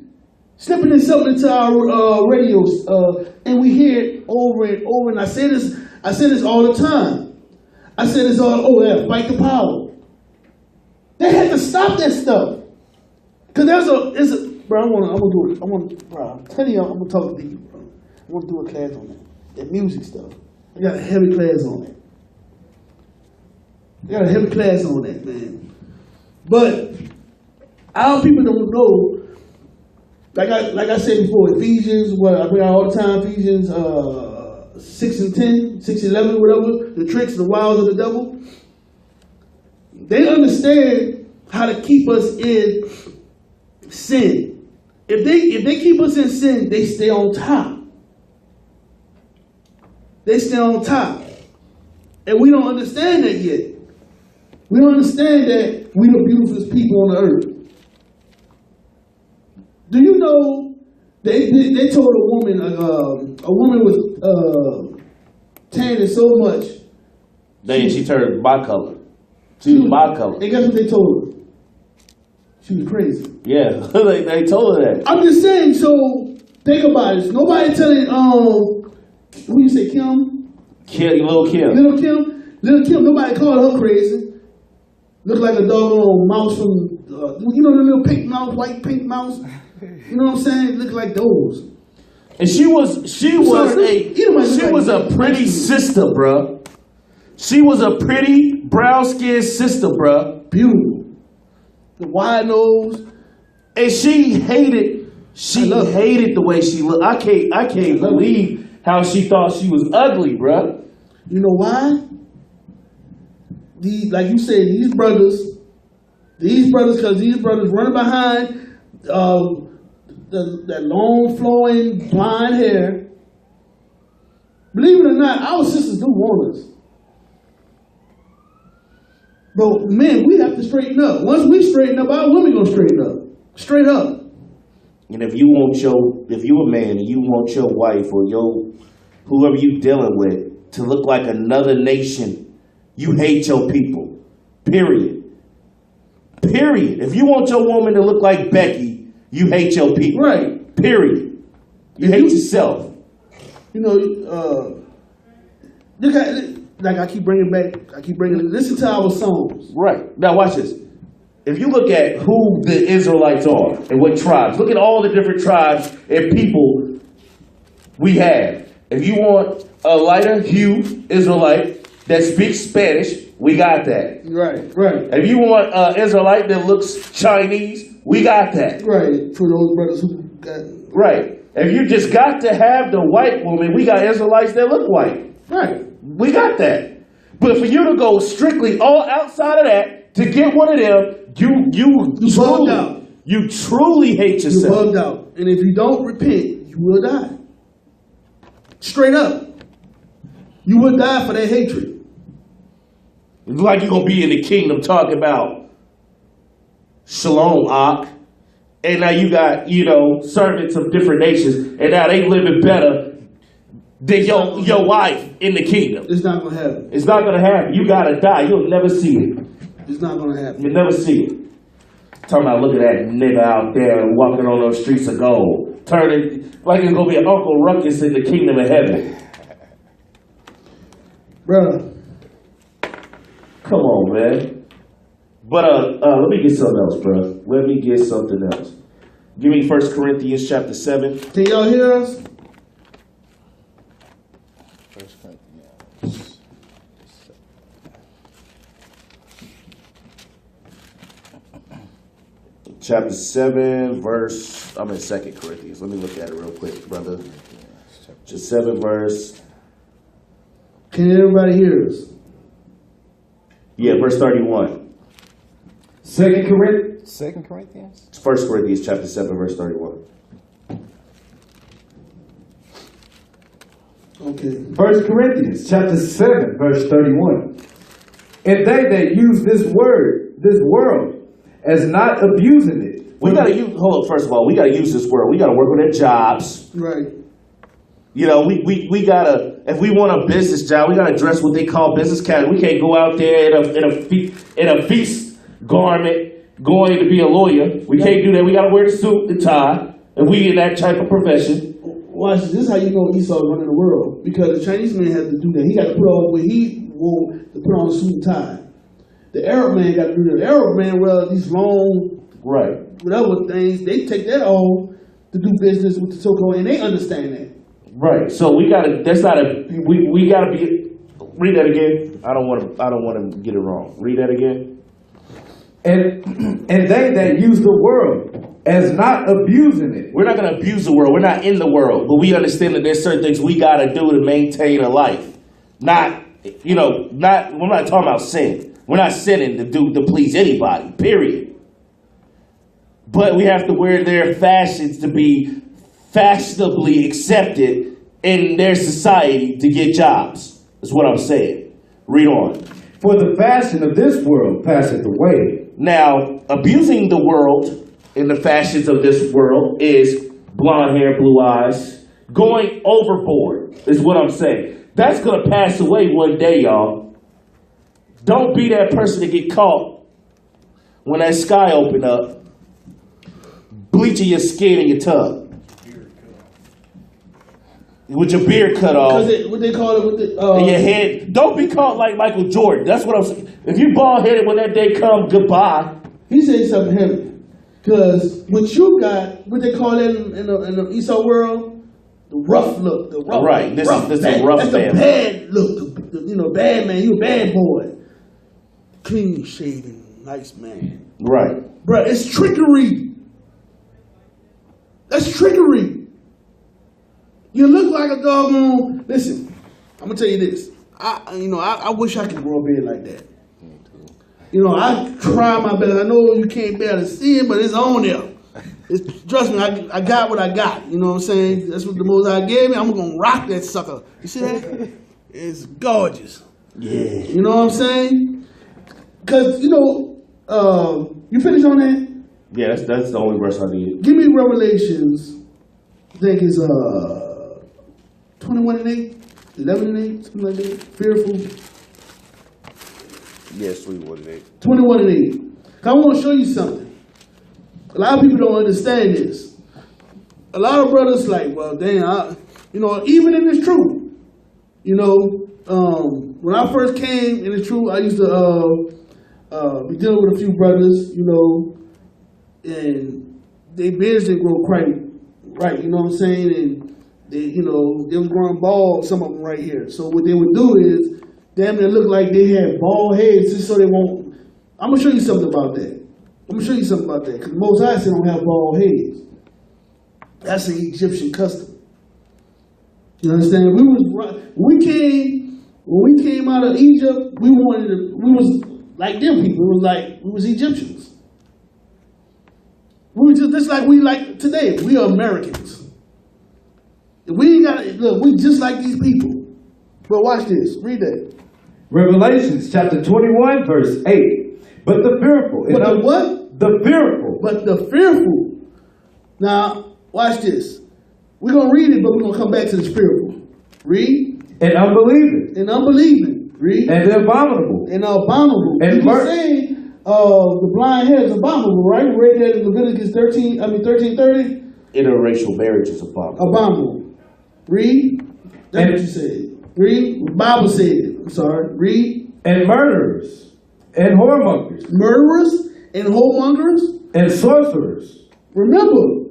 slipping in something into our radios, and we hear it over and over. And I say this all the time. I say this fight the power. They had to stop that stuff. Cause bro, I'm telling y'all, I'm gonna talk to you, bro. I want to do a class on that music stuff. I got a heavy class on that. Man. But our people don't know. Like I said before, Ephesians, what I bring out all the time, Ephesians 6 and 10, 6 and 11, whatever, the tricks, the wiles of the devil. They understand how to keep us in sin. If they keep us in sin, they stay on top. They stay on top. And we don't understand that yet. We don't understand that we the beautifulest people on the earth. Do you know they told a woman was tanning so much. She turned my color. She was my color. And guess what they told her? She was crazy. Yeah, they told her that. I'm just saying, so think about it. Nobody telling who you say, Kim? Little Kim. Little Kim, nobody called her crazy. Look like a doggone mouse from the little pink mouse, white pink mouse. You know what I'm saying? Look like those. And she was a pretty sister, bruh. She was a pretty brown-skinned sister, bruh. Beautiful. The wide nose. And she hated the way she looked. I can't believe how she thought she was ugly, bruh. You know why? Like you said, these brothers, because these brothers running behind that long flowing blonde hair. Believe it or not, our sisters do want us. But men, we have to straighten up. Once we straighten up, our women gonna straighten up. Straight up. And if you a man and you want your wife or whoever you dealing with to look like another nation, you hate your people. Period. If you want your woman to look like Becky, you hate your people. Right. Period. You hate yourself. Look at, like I keep bringing listen to our songs. Right. Now watch this. If you look at who the Israelites are and what tribes, look at all the different tribes and people we have. If you want a lighter hue Israelite, that speaks Spanish, we got that. Right. If you want Israelite that looks Chinese, we got that. Right. For those brothers who got. Right. If you just got to have the white woman, we got Israelites that look white. Right. We got that. But for you to go strictly all outside of that to get one of them, you bugged out. You truly hate yourself. You bugged out. And if you don't repent, you will die. Straight up. You will die for that hatred. It's like you're going to be in the kingdom talking about Shalom, Ak. And now you got, servants of different nations. And now they living better than your wife in the kingdom. It's not going to happen. It's not going to happen. You got to die. You'll never see it. It's not going to happen. You'll never see it. Talking about look at that nigga out there walking on those streets of gold. Turning like it's going to be an Uncle Ruckus in the kingdom of heaven. Brother. Come on, man. But let me get something else, bro. Let me get something else. Give me 1 Corinthians chapter 7. Can y'all hear us? 1 Corinthians. Chapter 7, verse, I'm in 2 Corinthians. Let me look at it real quick, brother. Just 7 verse. Can everybody hear us? Yeah, verse 31. 2 Corinthians. 2 Corinthians? It's 1 Corinthians chapter 7, verse 31. Okay. 1 Corinthians chapter 7, verse 31. And they that use this world, as not abusing it. We got to use, hold up, first of all, we got to use this word. We got to work on their jobs. Right. We got to, if we want a business job, we got to dress what they call business casual. We can't go out there in a feast garment going to be a lawyer. We can't do that. We got to wear the suit, the tie, and we in that type of profession. Watch this. This is how you know Esau running the world. Because the Chinese man has to do that. He got to put on what he wants to put on a suit and tie. The Arab man got to do that. The Arab man wear these long, Right. whatever things. They take that on to do business with the so-called, and they understand that. Right. So we got to, that's not a, we got to be, read that again. I don't want to get it wrong. Read that again. And they that use the world as not abusing it. We're not going to abuse the world. We're not in the world. But we understand that there's certain things we got to do to maintain a life. Not, we're not talking about sin. We're not sinning to please anybody, period. But we have to wear their fashions to be fashionably accepted in their society to get jobs. That's what I'm saying. Read on. For the fashion of this world passeth away. Now, abusing the world in the fashions of this world is blonde hair, blue eyes. Going overboard is what I'm saying. That's going to pass away one day, y'all. Don't be that person to get caught when that sky open up, bleaching your skin in your tub. With your beard cut off. What they call it with the in your head. Don't be caught like Michael Jordan. That's what I'm saying. If you bald headed when that day comes, goodbye. He said something heavy. Because what you got, what they call it in the Esau world, the rough look. The rough, right. This is a rough that's man. That's a bad look. Bad man. You a bad boy. Clean shaven, nice man. Right. Bruh, it's trickery. That's trickery. You look like a doggone. Listen, I'm gonna tell you this. I wish I could grow a beard like that. I try my best. I know you can't barely see it, but it's on there. Trust me, I got what I got. You know what I'm saying? That's what the Most High gave me. I'm gonna rock that sucker. You see that? It's gorgeous. Yeah. You know what I'm saying? Because, you finish on that? Yeah, that's the only verse I need. Give me Revelations, I think it's 21 and 8, 11 and 8, something like that. Fearful. Yes, 21 and 8. 21 and 8. I want to show you something. A lot of people don't understand this. A lot of brothers like, well, damn, even in this truth, when I first came in the truth, I used to be dealing with a few brothers, and their beards didn't grow quite right, you know what I'm saying? And they was growing bald, some of them right here. So what they would do is damn near look like they had bald heads just so they won't. I'm gonna show you something about that. Because Most High said don't have bald heads. That's an Egyptian custom. You understand? When we came out of Egypt, we was like them people. It was like we was Egyptians. We were just like we like today. We are Americans. We ain't got look. We just like these people. But watch this. Read that. Revelations chapter 21, verse 8. But the fearful. But the what? The fearful. But the fearful. Now, watch this. We're going to read it, but we're going to come back to the fearful. Read. And unbelieving. And unbelieving. Read. And abominable. And abominable. And you were saying the blind hair is abominable, right? We read that in Leviticus 13:30. Interracial marriage is abominable. Abominable. Read. That's what you said. Read. The Bible said it. I'm sorry. Read. And murderers. And whoremongers. Murderers and whoremongers. And sorcerers. Remember,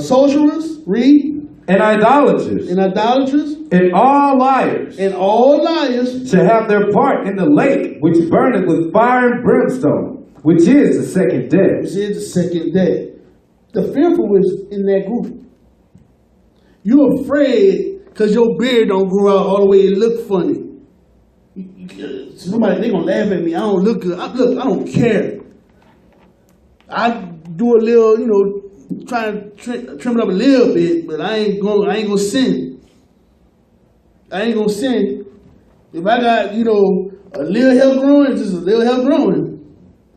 sorcerers. Read. And idolaters. And idolaters. And all liars. And all liars. Shall have their part in the lake which burneth with fire and brimstone, which is the second death. Which is the second death. The fearful is in that group. You're afraid because your beard don't grow out all the way and look funny. Somebody, they gonna laugh at me. I don't look good. I don't care. I do a little, try to trim it up a little bit, but I ain't gonna sin. I ain't gonna sin. If I got, a little hair growing, it's just a little hair growing.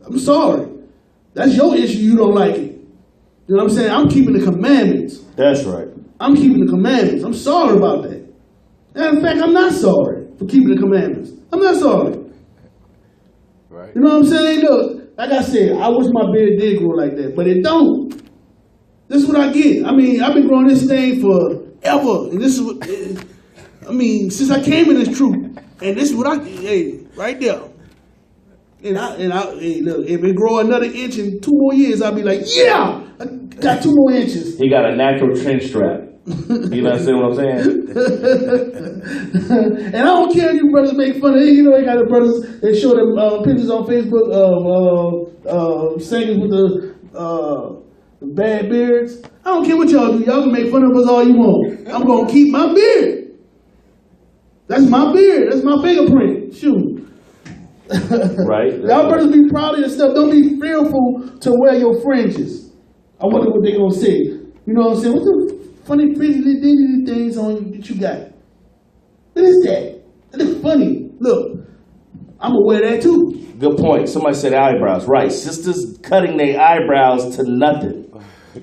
I'm sorry. That's your issue. You don't like it. You know what I'm saying? I'm keeping the commandments. That's right. I'm keeping the commandments. I'm sorry about that. And in fact, I'm not sorry for keeping the commandments. I'm not sorry. Right. You know what I'm saying? Look, like I said, I wish my beard did grow like that, but it don't. This is what I get. I mean, I've been growing this thing forever, and this is what, since I came in this truth, and this is what right there. And hey, look, if it grow another inch in 2 more years, I'll be like, yeah, I got 2 more inches. He got a natural chin strap. You understand what I'm saying? And I don't care if you brothers make fun of it. They got the brothers, they show them pictures on Facebook of singers with the bad beards. I don't care what y'all do. Y'all can make fun of us all you want. I'm going to keep my beard. That's my beard. That's my fingerprint. Shoot. Right. Y'all brothers be proud of your stuff. Don't be fearful to wear your fringes. I wonder what they going to say. You know what I'm saying? What the funny, pretty little things on you that you got? What is that? That looks funny. Look, I'm going to wear that too. Good point. Somebody said eyebrows. Right. Sisters cutting their eyebrows to nothing.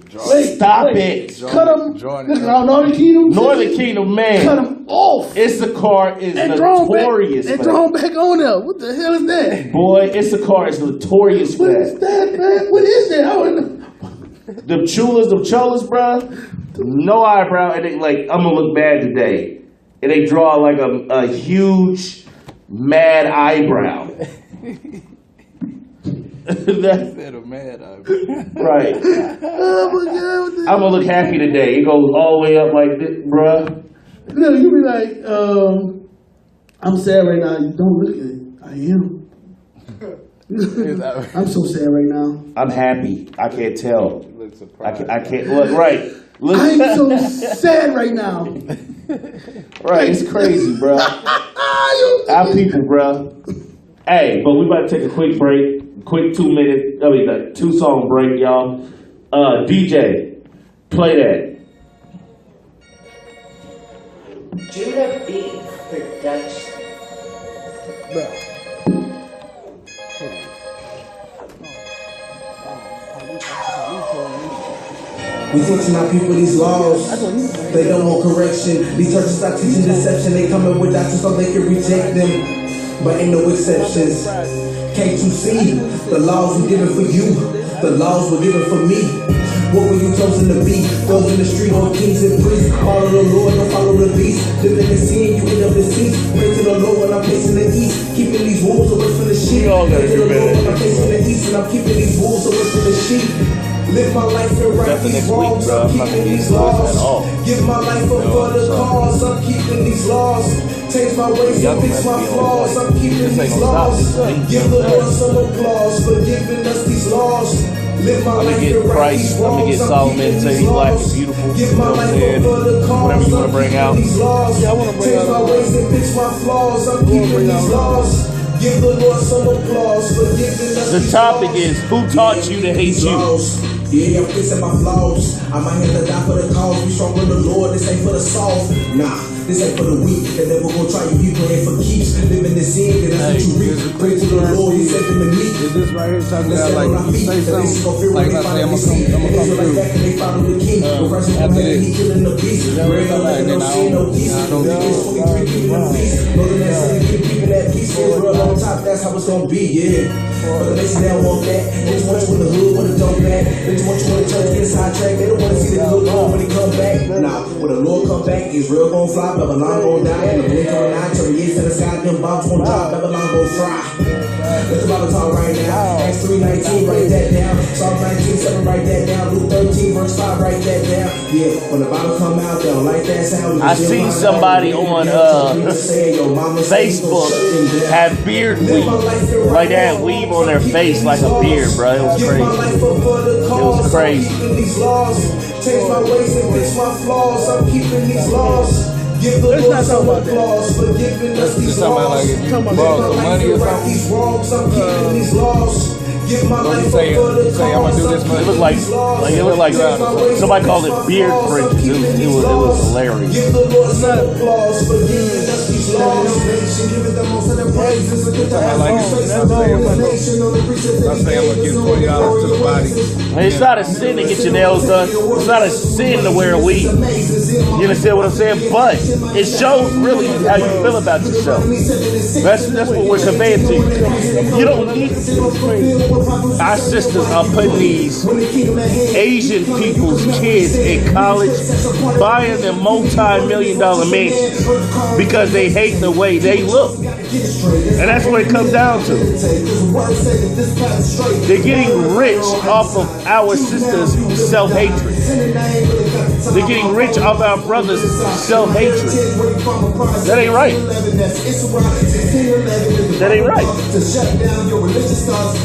Stop it. Cut them. Northern Kingdom. Northern Kingdom, man. Cut them off. Issachar is notorious. And drawn back on there. What the hell is that? Boy, Issachar is notorious for What that. is that, man? What is that? I don't know. Them cholas, bruh. No eyebrow, and they I'm gonna look bad today. And they draw like a huge, mad eyebrow. Instead of mad eyebrow. Right. Oh my God. I'm gonna look happy today. It goes all the way up like this, bruh. No, you be like, I'm sad right now. You don't look it. I am. I'm so sad right now. I'm happy. I can't tell. You look surprised. I can't look right. Look. I'm so sad right now. Right, it's crazy, bro. Our people, bro. Hey, but we about to take a quick break. Quick 2-song break, y'all. DJ, play that. Judah Beef Production. We teaching our people these laws. They don't want correction. These churches stop teaching deception. They coming with doctrines so they can reject them. But ain't no exceptions. Can't you see? The laws were given for you. The laws were given for me. What were you chosen to be? Those in the street or kings and priests. Follow the Lord, don't follow the beast. Living in sin, you end up deceased. Pray to the Lord when I'm facing the east. Keeping these wolves away from the sheep. Pray to the Lord when I'm facing the east. And I'm keeping these wolves away from the sheep. Live my life and right After these next week, wrongs, bro, I'm I'm not keeping gonna these get laws. at all. Give my life up for the cause, I'm keeping these laws. Change my ways Y'all and gonna fix have to my be on flaws, point. I'm keeping This ain't these gonna stop laws. this thing. Give the Lord some applause for giving us these laws. Live my I'm life gonna get and right Christ, these I'm gonna wrongs, get I'm Solomon, keeping say these he's black laws. and beautiful. Give You my know what I'm life saying? up for the cause, Whatever you I'm wanna bring out. keeping these laws. Yeah, I wanna bring Change out my ways and fix my flaws, I'm keeping these laws. Give the Lord some applause for giving us The these topic laws. is, who taught you to hate you? Yeah, I'm fixing my flaws. I might have to die for the cause. Be strong with the Lord. This ain't for the soft. Nah, this ain't for the weak. They never gonna try you. People ain't for keeps. Living this sin, and that's what you reap. Pray to the Lord. He's saving the meek. Is this right here talking Let's about stand on like our you feet. say The nations gon' fear something? when Like they I say, finally I'm see. gonna come Israelites through. back and they follow the king. But Christ is after this. he killing the beast. Then we Rain come on back, no then sin, no peace. I don't know. 23 keeping the peace. Looking at sin, keeping that peace. Israel on top. That's how it's gonna be. Yeah. But the nation they don't want that. They just want you in the hood with a dope back. They just want you in the church getting sidetracked. They don't want to see the good Lord when he come back. Nah, when the Lord come back, Israel gon' fly, Babylon gon' die, and the blink of an eye, turn years to the sky, them bombs gon' drop, Babylon gon' fry. That's the Bible talk right now. Acts 3:19, write that down. Psalm 19:7, write that down. Luke 13, verse 5, write that down. Yeah, when the Bible come out, they don't like that sound. I seen somebody on Facebook have beard weave. Like they had weave on their face like a beard, bro. It was crazy. It was crazy. Change my ways and fix my flaws. I'm keeping these laws. Give the Lord some applause for giving us these laws. Like if you borrow some money or something. These wrongs, I'm keeping these laws. Give my life up say, for the say I'm gonna do cause. this I'm much. It looked like somebody called it beard fringes. It was hilarious. Give the Lord some applause for giving us these laws. Give it the most of the praises. I like it. I say I'm gonna give $20 to the body. It's not a sin to get your nails done. It's not a sin to wear a weave. You understand what I'm saying? But it shows really how you feel about yourself. That's what we're conveying to you. You don't need our sisters are putting these Asian people's kids in college, buying them multi-million-dollar mansions because they hate the way they look. And that's what it comes down to. They're getting rich off of our sisters' self-hatred. They're getting rich off our brothers' self-hatred. That ain't right. That ain't right.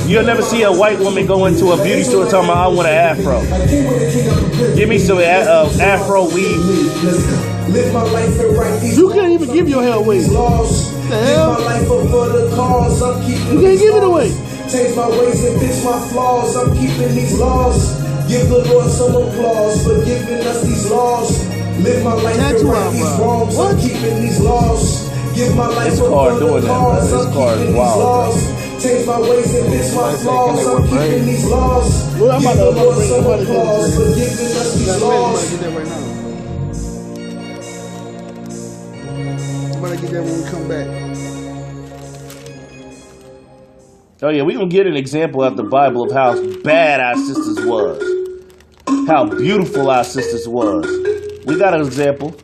You'll never see a white woman go into a beauty store talking about, I want an afro. Give me some afro weave. You can't even give your hair away. What the hell? You can't give it away. Change my ways and fix my flaws. I'm keeping these laws. Give the Lord some applause for giving us these laws. Live my life and right these wrongs. I'm keeping these laws. Give my life This up car for doing the that, cause. bro. This I'm car is keeping wild, these bro. laws. Change my ways and fix my flaws. I'm keeping these laws. Well, I'm Give about the to Lord bring some somebody applause for giving us these I'm laws. gonna get that right now. I'm gonna get that when we come back. Oh yeah, we're gonna get an example out the Bible of how bad our sisters was. How beautiful our sisters was. We got an example.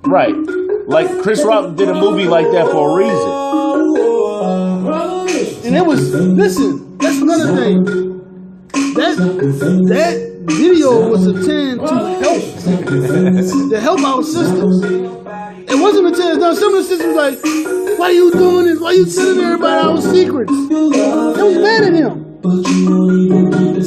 Right. Like Chris Rock did a movie like that for a reason. And it was, listen, that's another thing. That video was intended to help our sisters. It wasn't intended. Now some of the sisters were like, why you doing this? Why you telling everybody our secrets? They was mad at him.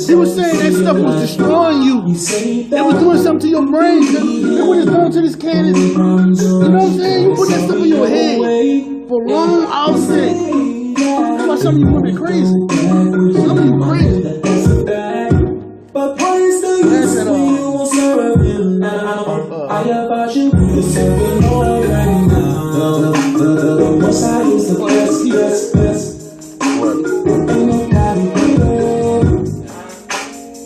He was saying that stuff was destroying you. It was doing something to your brain. It was just going to this candy. You know what I'm saying? You put that stuff in your head for long outset. That's why some of you women crazy. Some of you crazy. But praise the That's at all. you will serve him now. I about you, you're serving Lord right now. The Most High is the best, best. Ain't nobody better.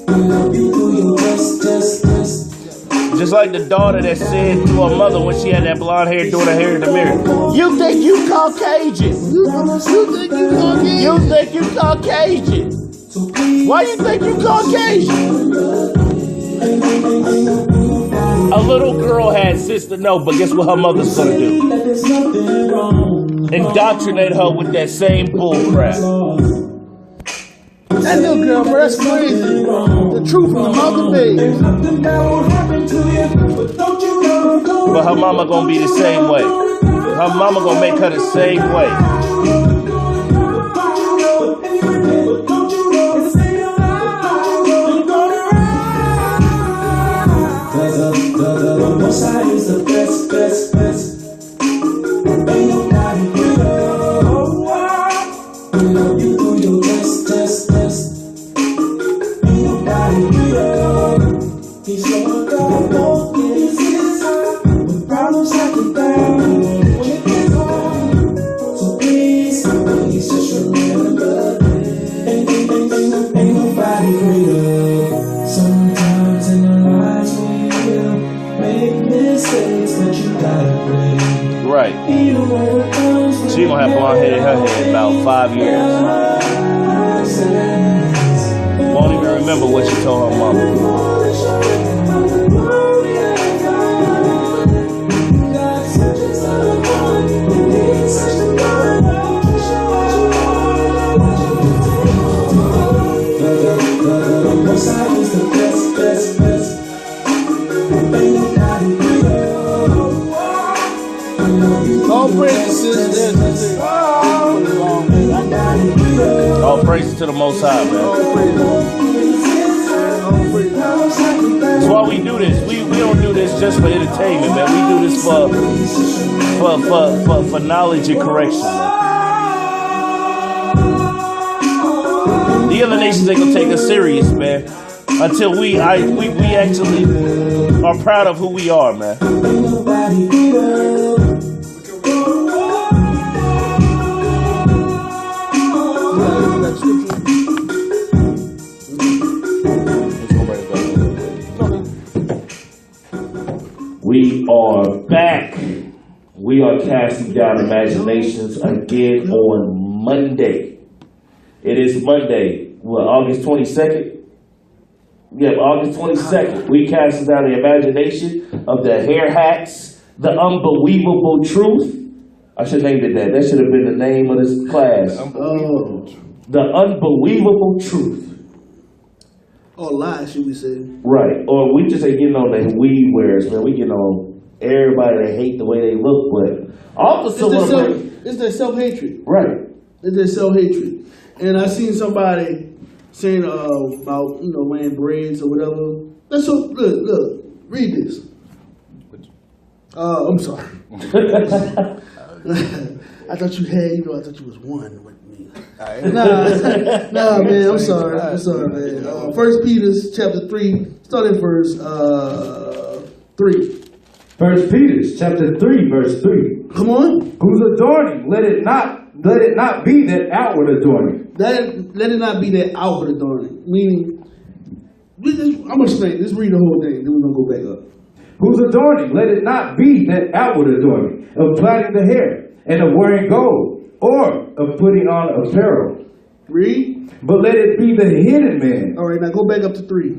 We love you through your best. Just like the daughter that said to her mother when she had that blonde hair doing her hair in the mirror, you think you Caucasian? You think you Caucasian? Why you think you Caucasian? A little girl had sense to know, but guess what her mother's gonna do? Indoctrinate her with that same bull crap. That little girl, bro, that's crazy. The truth from the mouth of babes. But her mama gonna be the same way. Her mama gonna make her the same way. The Most High is the best, best, best. Ain't nobody greater. You know you do your best, best, best. Ain't nobody greater. He's Lord God, Lord, yes, yes. When problems have you down, when it gets hard. So please just remember, ain't nobody greater. Sometimes in our lives we will make mistakes, but you gotta pray. Right. She gonna have blonde hair in her head in about 5 years. Won't even remember what she told her mama. All praises, All praises to the Most High, man. That's why we do this. We don't do this just for entertainment, man. We do this for knowledge and correction, man. The other nations ain't gonna take us serious, man. Until we actually are proud of who we are, man. We are back. We are casting down imaginations again on Monday. It is Monday, August 22nd? Yeah, August 22nd. We casting down the imagination of the hair hats, the unbelievable truth. I should have named it that. That should have been the name of this class. The unbelievable truth. Or lies, should we say? Right. Or we just ain't getting on the weed wearers, man. We getting on everybody that hate the way they look, but also it's their self-hatred. Right. It's their self-hatred. And I seen somebody saying about, wearing braids or whatever. That's so, look, read this. I'm sorry. I thought you had, I thought you was one with me. Nah, man, I'm sorry, man. 1 Peter chapter 3, starting verse 3. 1 Peter chapter 3, verse 3. Come on. Whose adorning, let it not be that outward adorning. Let it not be that outward adorning. Meaning, I'm going to explain. Let's read the whole thing, then we're going to go back up. Whose adorning, let it not be that outward adorning, of plaiting the hair, and of wearing gold, or of putting on apparel. Read. But let it be the hidden man. All right, now go back up to 3.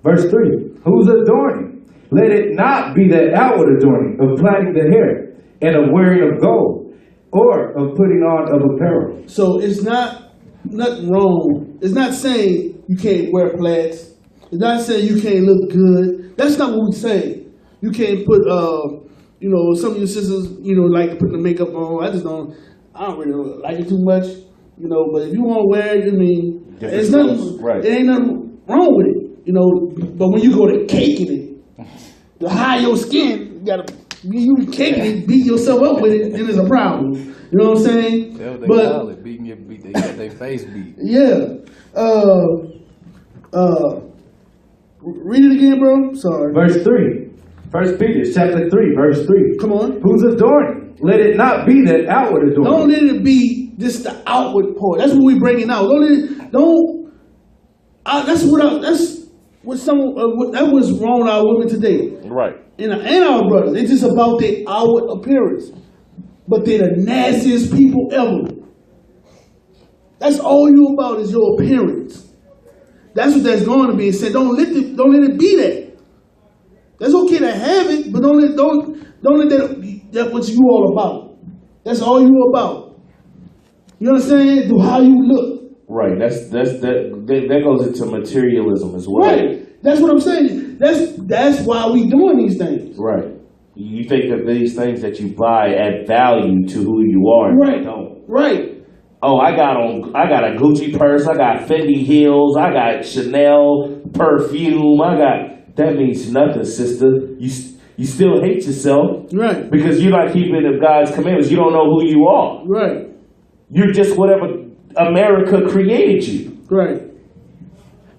Verse 3. Whose adorning, let it not be that outward adorning, of plaiting the hair, and of wearing of gold, or of putting on of apparel. So it's nothing wrong. It's not saying you can't wear plaids. It's not saying you can't look good. That's not what we're saying. You can't put, some of your sisters, like to put the makeup on. I don't really like it too much, but if you want to wear it, there's nothing, right. It ain't nothing wrong with it, but when you go to caking it, to hide your skin, you caking it, beat yourself up with it, then it's a problem. You know what I'm saying? That's what they call it, they got their face beat. Yeah. Read it again, bro. Sorry. Verse 3. 1 Peter chapter 3, verse 3. Come on. Whose adorning, let it not be that outward adorning. Don't let it be just the outward part. That's what we bringing out. That's what's wrong with our women today. Right. And our brothers. It's just about their outward appearance. But they're the nastiest people ever. That's all you about is your appearance. That's what that's going to be. And said, don't let it be that. That's okay to have it, but don't let that what you all about. That's all you about. You understand? Do how you look. Right. That goes into materialism as well. Right. That's what I'm saying. That's why we doing these things. Right. You think that these things that you buy add value to who you are. And Right. they don't. Right. Oh, I got a Gucci purse. I got Fendi heels. I got Chanel perfume. That means nothing, sister. You still hate yourself. Right. Because you're not keeping God's commandments. You don't know who you are. Right. You're just whatever America created you. Right.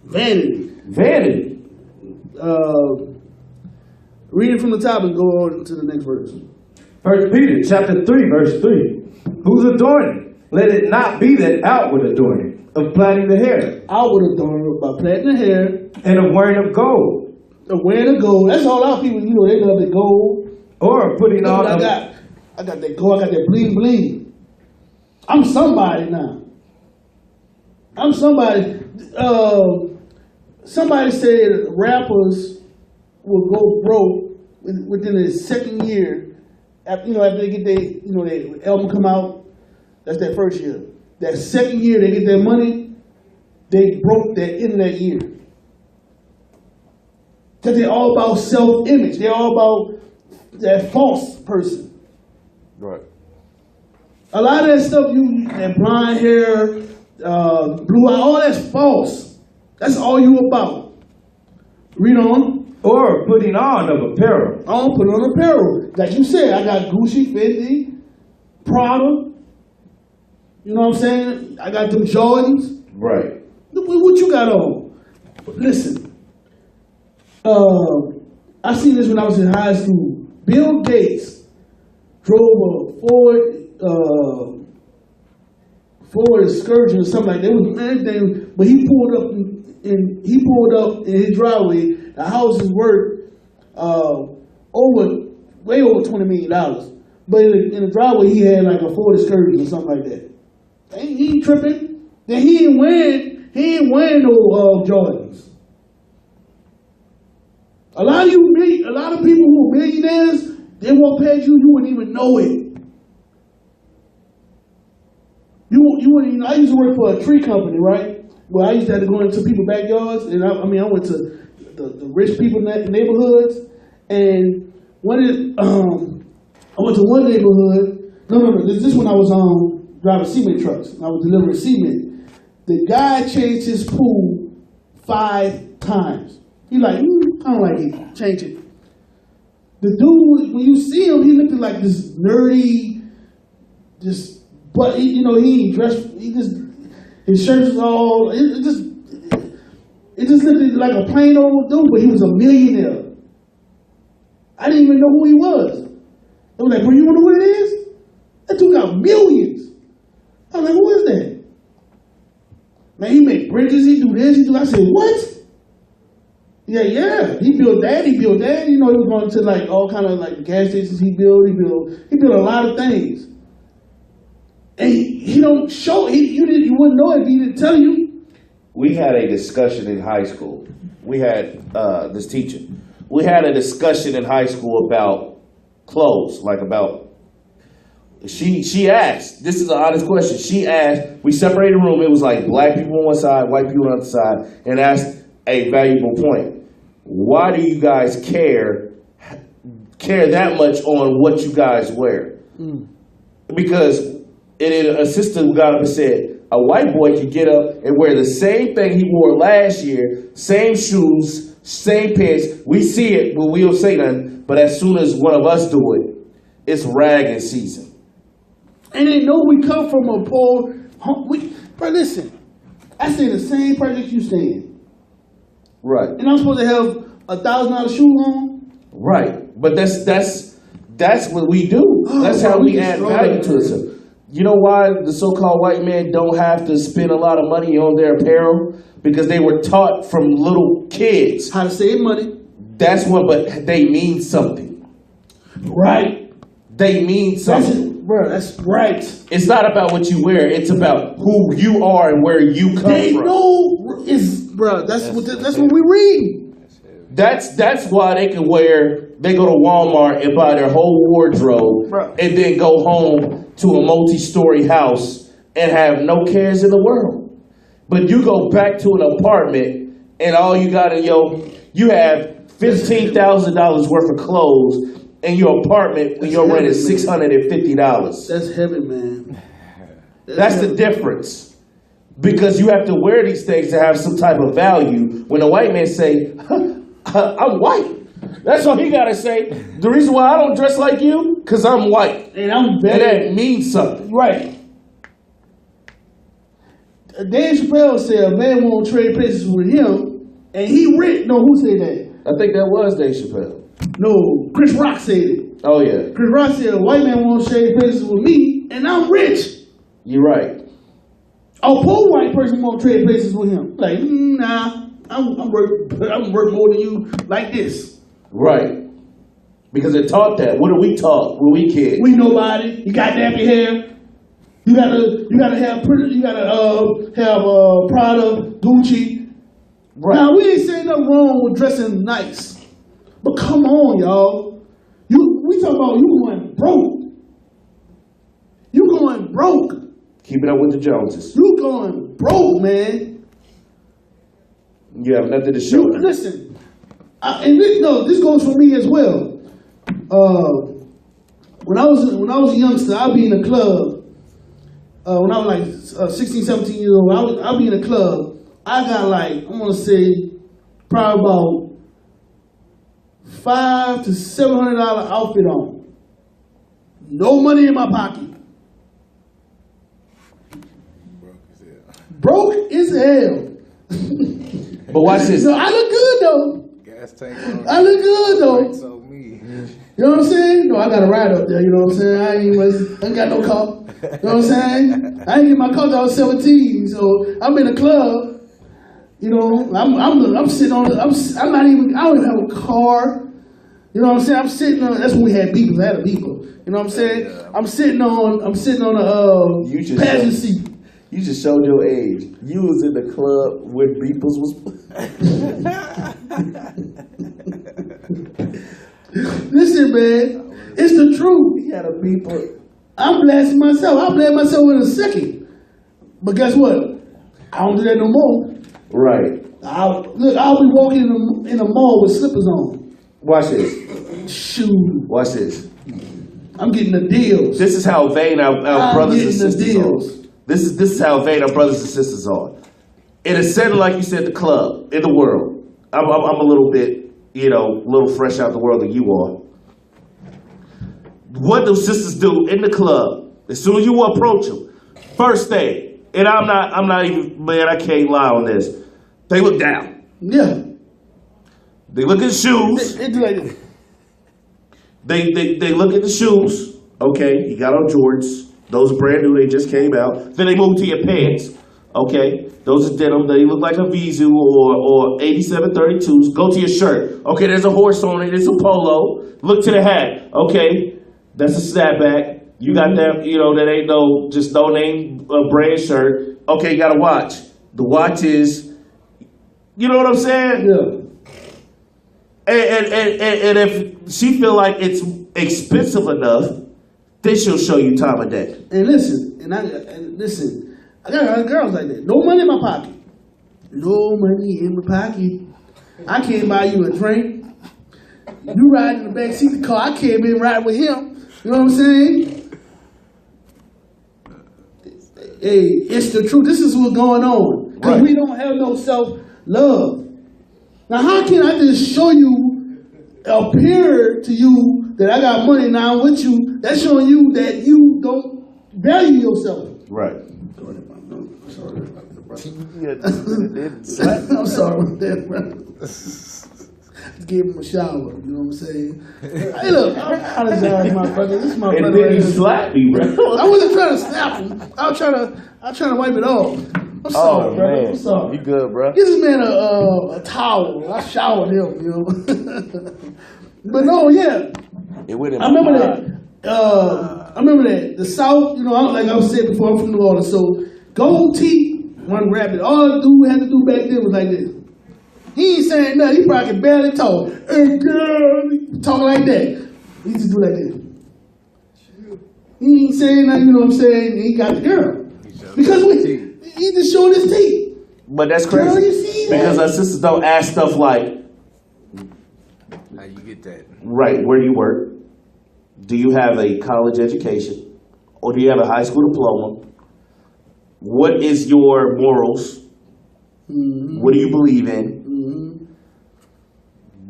Vanity. Vanity. Read it from the top and go on to the next verse. 1 Peter chapter 3, verse 3. Whose adorning? Let it not be that outward adorning of plaiting the hair Outward adornment by plaiting the hair, and of wearing of gold, of wearing the gold. That's all our people, they love the gold. or putting Look on what I got that gold, I got that bling bling. I'm somebody now. I'm somebody. Somebody said rappers will go broke within the second year. After they get their album come out. That's their first year. That second year they get their money, they broke that end of that year. Because they're all about self-image. They're all about that false person. Right. A lot of that stuff, that blonde hair, blue eye, all that's false. That's all you about. Read on. or putting on of apparel. I don't put on apparel. Like you said, I got Gucci, Fendi, Prada. You know what I'm saying? I got them Jordans. Right. Look what you got on. Listen, I seen this when I was in high school. Bill Gates drove a Ford Excursion or something like that. It was anything, but he pulled up in his driveway. The house is worth way over $20 million. But in the driveway, he had like a Ford Excursion or something like that. He ain't tripping. Then he ain't wearing no Jordans. A lot of people who are millionaires, they walk past you, you wouldn't even know it. You wouldn't even. I used to work for a tree company, right? Well, I used to have to go into people's backyards, and I went to the rich people neighborhoods, and I went to one neighborhood. No. This is when I was driving cement trucks. I was delivering cement. The guy changed his pool 5 times. He like, I don't like it. Change it. The dude, when you see him, he looked like this nerdy, but he ain't dressed. His shirt was all. It just looked like a plain old dude, but he was a millionaire. I didn't even know who he was. I was like, bro, you wanna know what it is? That dude got millions. I was like, who is that? Man, he make bridges, he do this, he do. I said, what? Yeah. He built that. He was going to like all kind of like gas stations he built a lot of things. And he don't show, you wouldn't know if he didn't tell you. We had a discussion in high school. We had this teacher. We had a discussion in high school about clothes, she asked, this is an honest question, she asked, we separated the room, it was like black people on one side, white people on the other side, and asked a valuable point. Why do you guys care that much on what you guys wear? Because an assistant got up and said, a white boy can get up and wear the same thing he wore last year, same shoes, same pants. We see it, but we don't say nothing. But as soon as one of us do it, it's ragging season. And they know we come from a poor home. But listen, I stay in the same project you stay in. Right. And I'm supposed to have $1,000 shoes on? Right. But that's what we do. That's how we add value to ourselves. You know why the so-called white men don't have to spend a lot of money on their apparel? Because they were taught from little kids. How to save money. That's what, but they mean something. Right. They mean something. That's right. It's not about what you wear. It's about who you are and where you come from. They know that's what we read. That's why they can they go to Walmart and buy their whole wardrobe and then go home to a multi-story house and have no cares in the world. But you go back to an apartment and all you got you have $15,000 worth of clothes in your apartment when your rent is $650. That's heaven, man. That's the difference. Because you have to wear these things to have some type of value. When a white man say, I'm white. That's all he got to say. The reason why I don't dress like you, because I'm white. And I'm better. And that means something. Right. Dave Chappelle said a man won't trade places with him, and he rich. No, who said that? I think that was Dave Chappelle. No, Chris Rock said it. Oh, yeah. Chris Rock said a white man won't trade places with me, and I'm rich. You're right. A poor white person won't trade places with him. Like, nah, I'm worth more than you like this. Right. Because it taught that. What do we taught when we kids? We nobody. You got nappy hair. You gotta have Prada, Gucci. Right. Now we ain't saying nothing wrong with dressing nice, but come on, y'all. We talking about you going broke. You going broke. Keep it up with the Joneses. You going broke, man. You have nothing to show. Listen, this goes for me as well. When I was a youngster, I'd be in a club. When I was like 16, 17 years old, I'd be in a club. I got like, I'm gonna say, probably about $500 to $700 outfit on. No money in my pocket. Broke as hell. But watch this. No, I look good though. Gas tank on. I look good though. So me. You know what I'm saying? No, I got a ride up there, you know what I'm saying? I ain't got no car. You know what I'm saying? I ain't get my car till I was 17, so I'm in a club. You know, I'm sitting on I don't even have a car. You know what I'm saying? I'm sitting on, that's when we had beepers, I had a beeper. You know what I'm saying? I'm sitting on a passenger seat. You just showed your age. You was in the club when beepers was. Listen, man, it's the truth. He had a beeper. I'm blasting myself. I'll blast myself in a second. But guess what? I don't do that no more. Right. I'll be walking in the mall with slippers on. Watch this. Shoot. Watch this. I'm getting the deals. This is how vain our brothers and sisters are. Deals. This is how vain our brothers and sisters are. In a setting like you said, the club, in the world. I'm a little bit, a little fresh out the world than you are. What do sisters do in the club? As soon as you approach them, first thing, and I'm not even, man, I can't lie on this. They look down. Yeah. They look at shoes. They do like this. They look at the shoes. Okay, you got on Jordans. Those are brand new. They just came out. Then they move to your pants. Okay, those are denim. They look like a Vizu or 8732s. Go to your shirt. Okay, there's a horse on it. It's a polo. Look to the hat. Okay, that's a snapback. You got that. That ain't no name brand shirt. Okay, you got a watch. The watch is. You know what I'm saying? Yeah. And if she feel like it's expensive enough, then she'll show you time of day. And listen, I got girls like that. No money in my pocket. No money in my pocket. I can't buy you a drink. You ride in the back seat of the car. I can't be riding with him. You know what I'm saying? Hey, it's the truth. This is what's going on. Because we don't have no self-love. Now, how can I just show you, appear to you that I got money now I'm with you? That's showing you that you don't value yourself. Right. I'm sorry about that, brother. I'm sorry about that, brother. Just gave him a shower, you know what I'm saying? Hey, look, I apologize, my brother. This is my brother. And then you slapped me, bro. I wasn't trying to slap him. I was trying to wipe it off. I'm sorry, brother. Man. I'm sorry. You good, bro? Give this man a towel. I showered him, But no, yeah. It went in I remember that. The South, like I was saying before, I'm from New Orleans, so gold teeth, run rapid. All the dude had to do back then was like this. He ain't saying nothing. He probably could barely talk. Hey, girl, talking like that. He just do like this. He ain't saying nothing, you know what I'm saying? And he got the girl. Because he just showed his teeth. But that's Girl, crazy. you see that? Because our sisters don't ask stuff like, How you get that? right, where do you work? Do you have a college education? Or do you have a high school diploma? What is your morals? What do you believe in?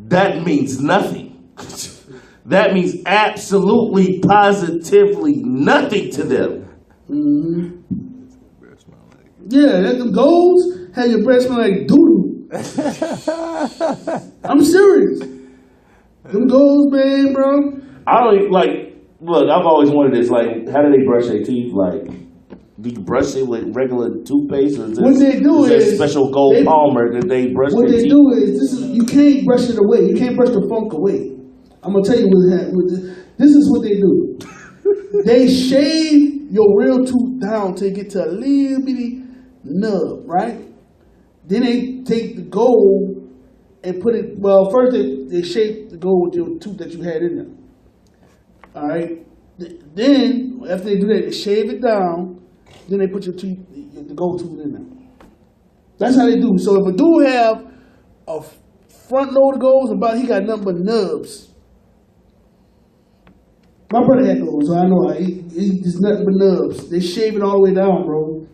That means nothing. That means absolutely, positively nothing to them. Yeah, that them goals have your breath smell like doo-doo. I'm serious. Them goals, man, bro. I don't like. Look, I've always wondered this. Like, how do they brush their teeth? Like, do you brush it with regular toothpaste, or is What they do there is special gold palmer that they brush What their they teeth? do is you can't brush it away. You can't brush the funk away. I'm gonna tell you this is what they do. They shave your real tooth down till you get to a little bitty nub, right? Then they take the gold and put it. Well, first they shape the gold with your tooth that you had in there. All right. Then after they do that, they shave it down. Then they put your tooth, the gold tooth in there. That's how they do. So if a dude have a front load of goals, about he got nothing but nubs. My brother had goals, so I know he just nothing but nubs. They shave it all the way down, bro.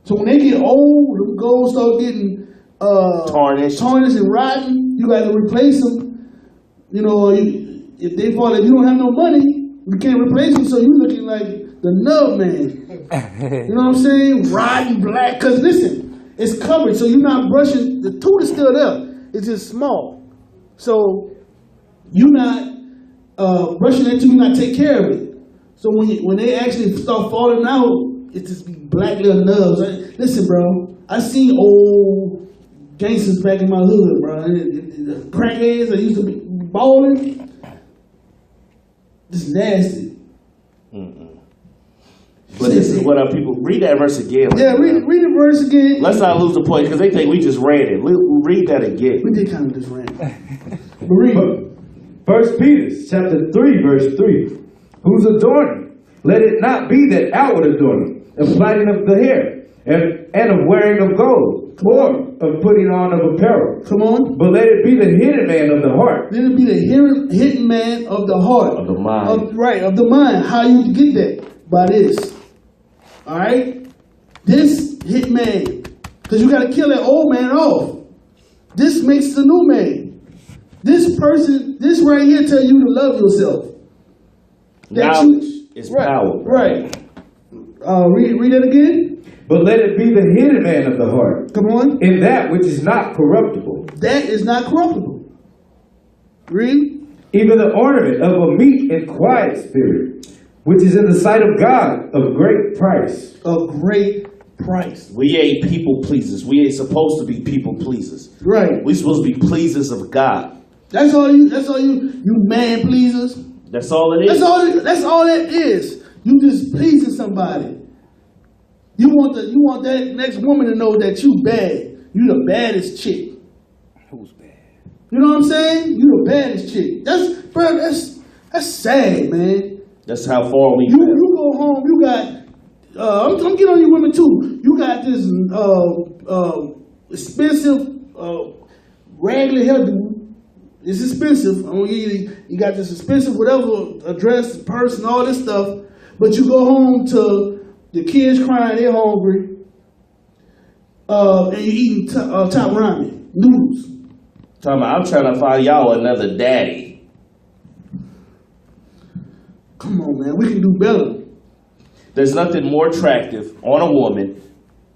So when they get old, the goals start getting tarnished and rotten. You got to replace them. You know, if they fall, if you don't have no money, you can't replace them. So you looking like the nub man. You know what I'm saying? Rotten black. Cause listen, it's covered, so you're not brushing. The tooth is still there. It's just small. So you're not brushing that tooth. You're not take care of it. So when they actually start falling out, it just be black little nubs. Listen, bro, I seen old gangsters back in my hood, bro. Crackheads that used to be balling. This is nasty. But this is what our people read that verse again. Yeah, read the verse again. Let's not lose the point because they think we just read it. Read that again. We did kind of just ran. But read. 1 Peter chapter 3, verse 3. Whose adorning? Let it not be that outward adorning, of plaiting of the hair, and of wearing of gold, or of putting on of apparel. Come on. But let it be the hidden man of the heart. Let it be the hidden man of the heart. Of the mind. Right, of the mind. How you get that? By this. All right? This hit man. Because you got to kill that old man off. This makes the new man. This person, this right here tell you to love yourself. Knowledge is right, power. Right. Read that again. But let it be the hidden man of the heart. Come on. In that which is not corruptible. That is not corruptible. Read. Even the ornament of a meek and quiet spirit, which is in the sight of God of great price. Of great price. We ain't people pleasers. We ain't supposed to be people pleasers. Right. We supposed to be pleasers of God. That's all you man pleasers. That's all it is. That's all that is. You just pleasing somebody. You want that next woman to know that you bad. You the baddest chick. Who's bad? You know what I'm saying? You the baddest chick. That's sad, man. That's how far we You go home, you got I'm getting on you women too. You got this expensive regular hairdo. It's expensive. I'm gonna give you got this expensive whatever, a dress, purse, and all this stuff. But you go home to the kids crying, they're hungry, and you eating top ramen, noodles. I'm trying to find y'all another daddy. Come on, man, we can do better. There's nothing more attractive on a woman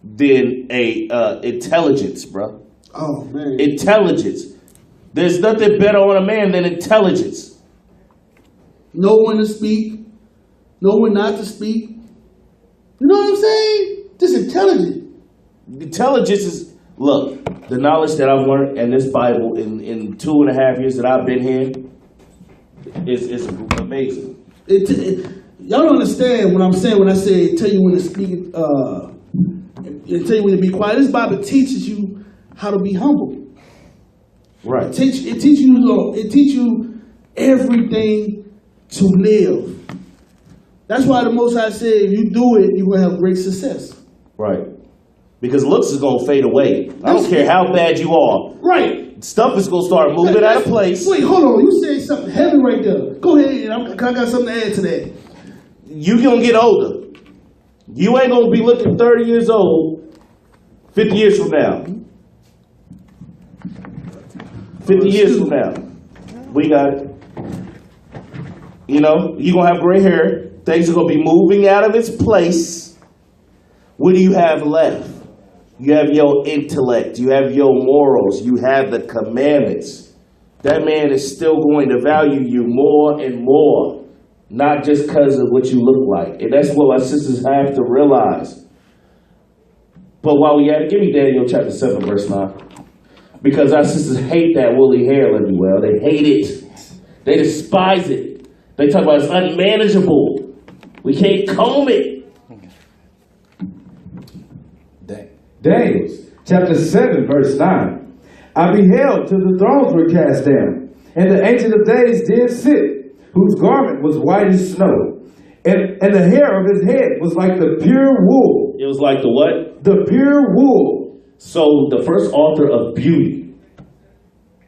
than a intelligence, bro. Oh man, Intelligence. There's nothing better on a man than intelligence. know when to speak, know when not to speak. You know what I'm saying? Just intelligent. Intelligence is, look, the knowledge that I've learned in this Bible in 2.5 years that I've been here is amazing. Y'all don't understand what I'm saying when I say tell you when to speak and tell you when to be quiet. This Bible teaches you how to be humble. Right. It teach you everything to live. That's why the Most High said, if you do it, you're gonna have great success. Right. Because looks is going to fade away. I don't care how bad you are. Right. Stuff is going to start moving out of place. Wait, hold on. You said something heavy right there. Go ahead. I got something to add to that. You going to get older. You ain't going to be looking 30 years old 50 years from now. 50 years from now. We got it. You know, you're going to have gray hair. Things are going to be moving out of its place. What do you have left? You have your intellect. You have your morals. You have the commandments. That man is still going to value you more and more, not just because of what you look like. And that's what my sisters have to realize. But while we at it, give me Daniel chapter 7, verse 9. Because our sisters hate that woolly hair, Lemuel. They hate it. They despise it. They talk about it's unmanageable. We can't comb it. Daniel chapter 7, verse 9. I beheld till the thrones were cast down, and the Ancient of Days did sit, whose garment was white as snow, and the hair of his head was like the pure wool. It was like the what? The pure wool. So the first author of beauty,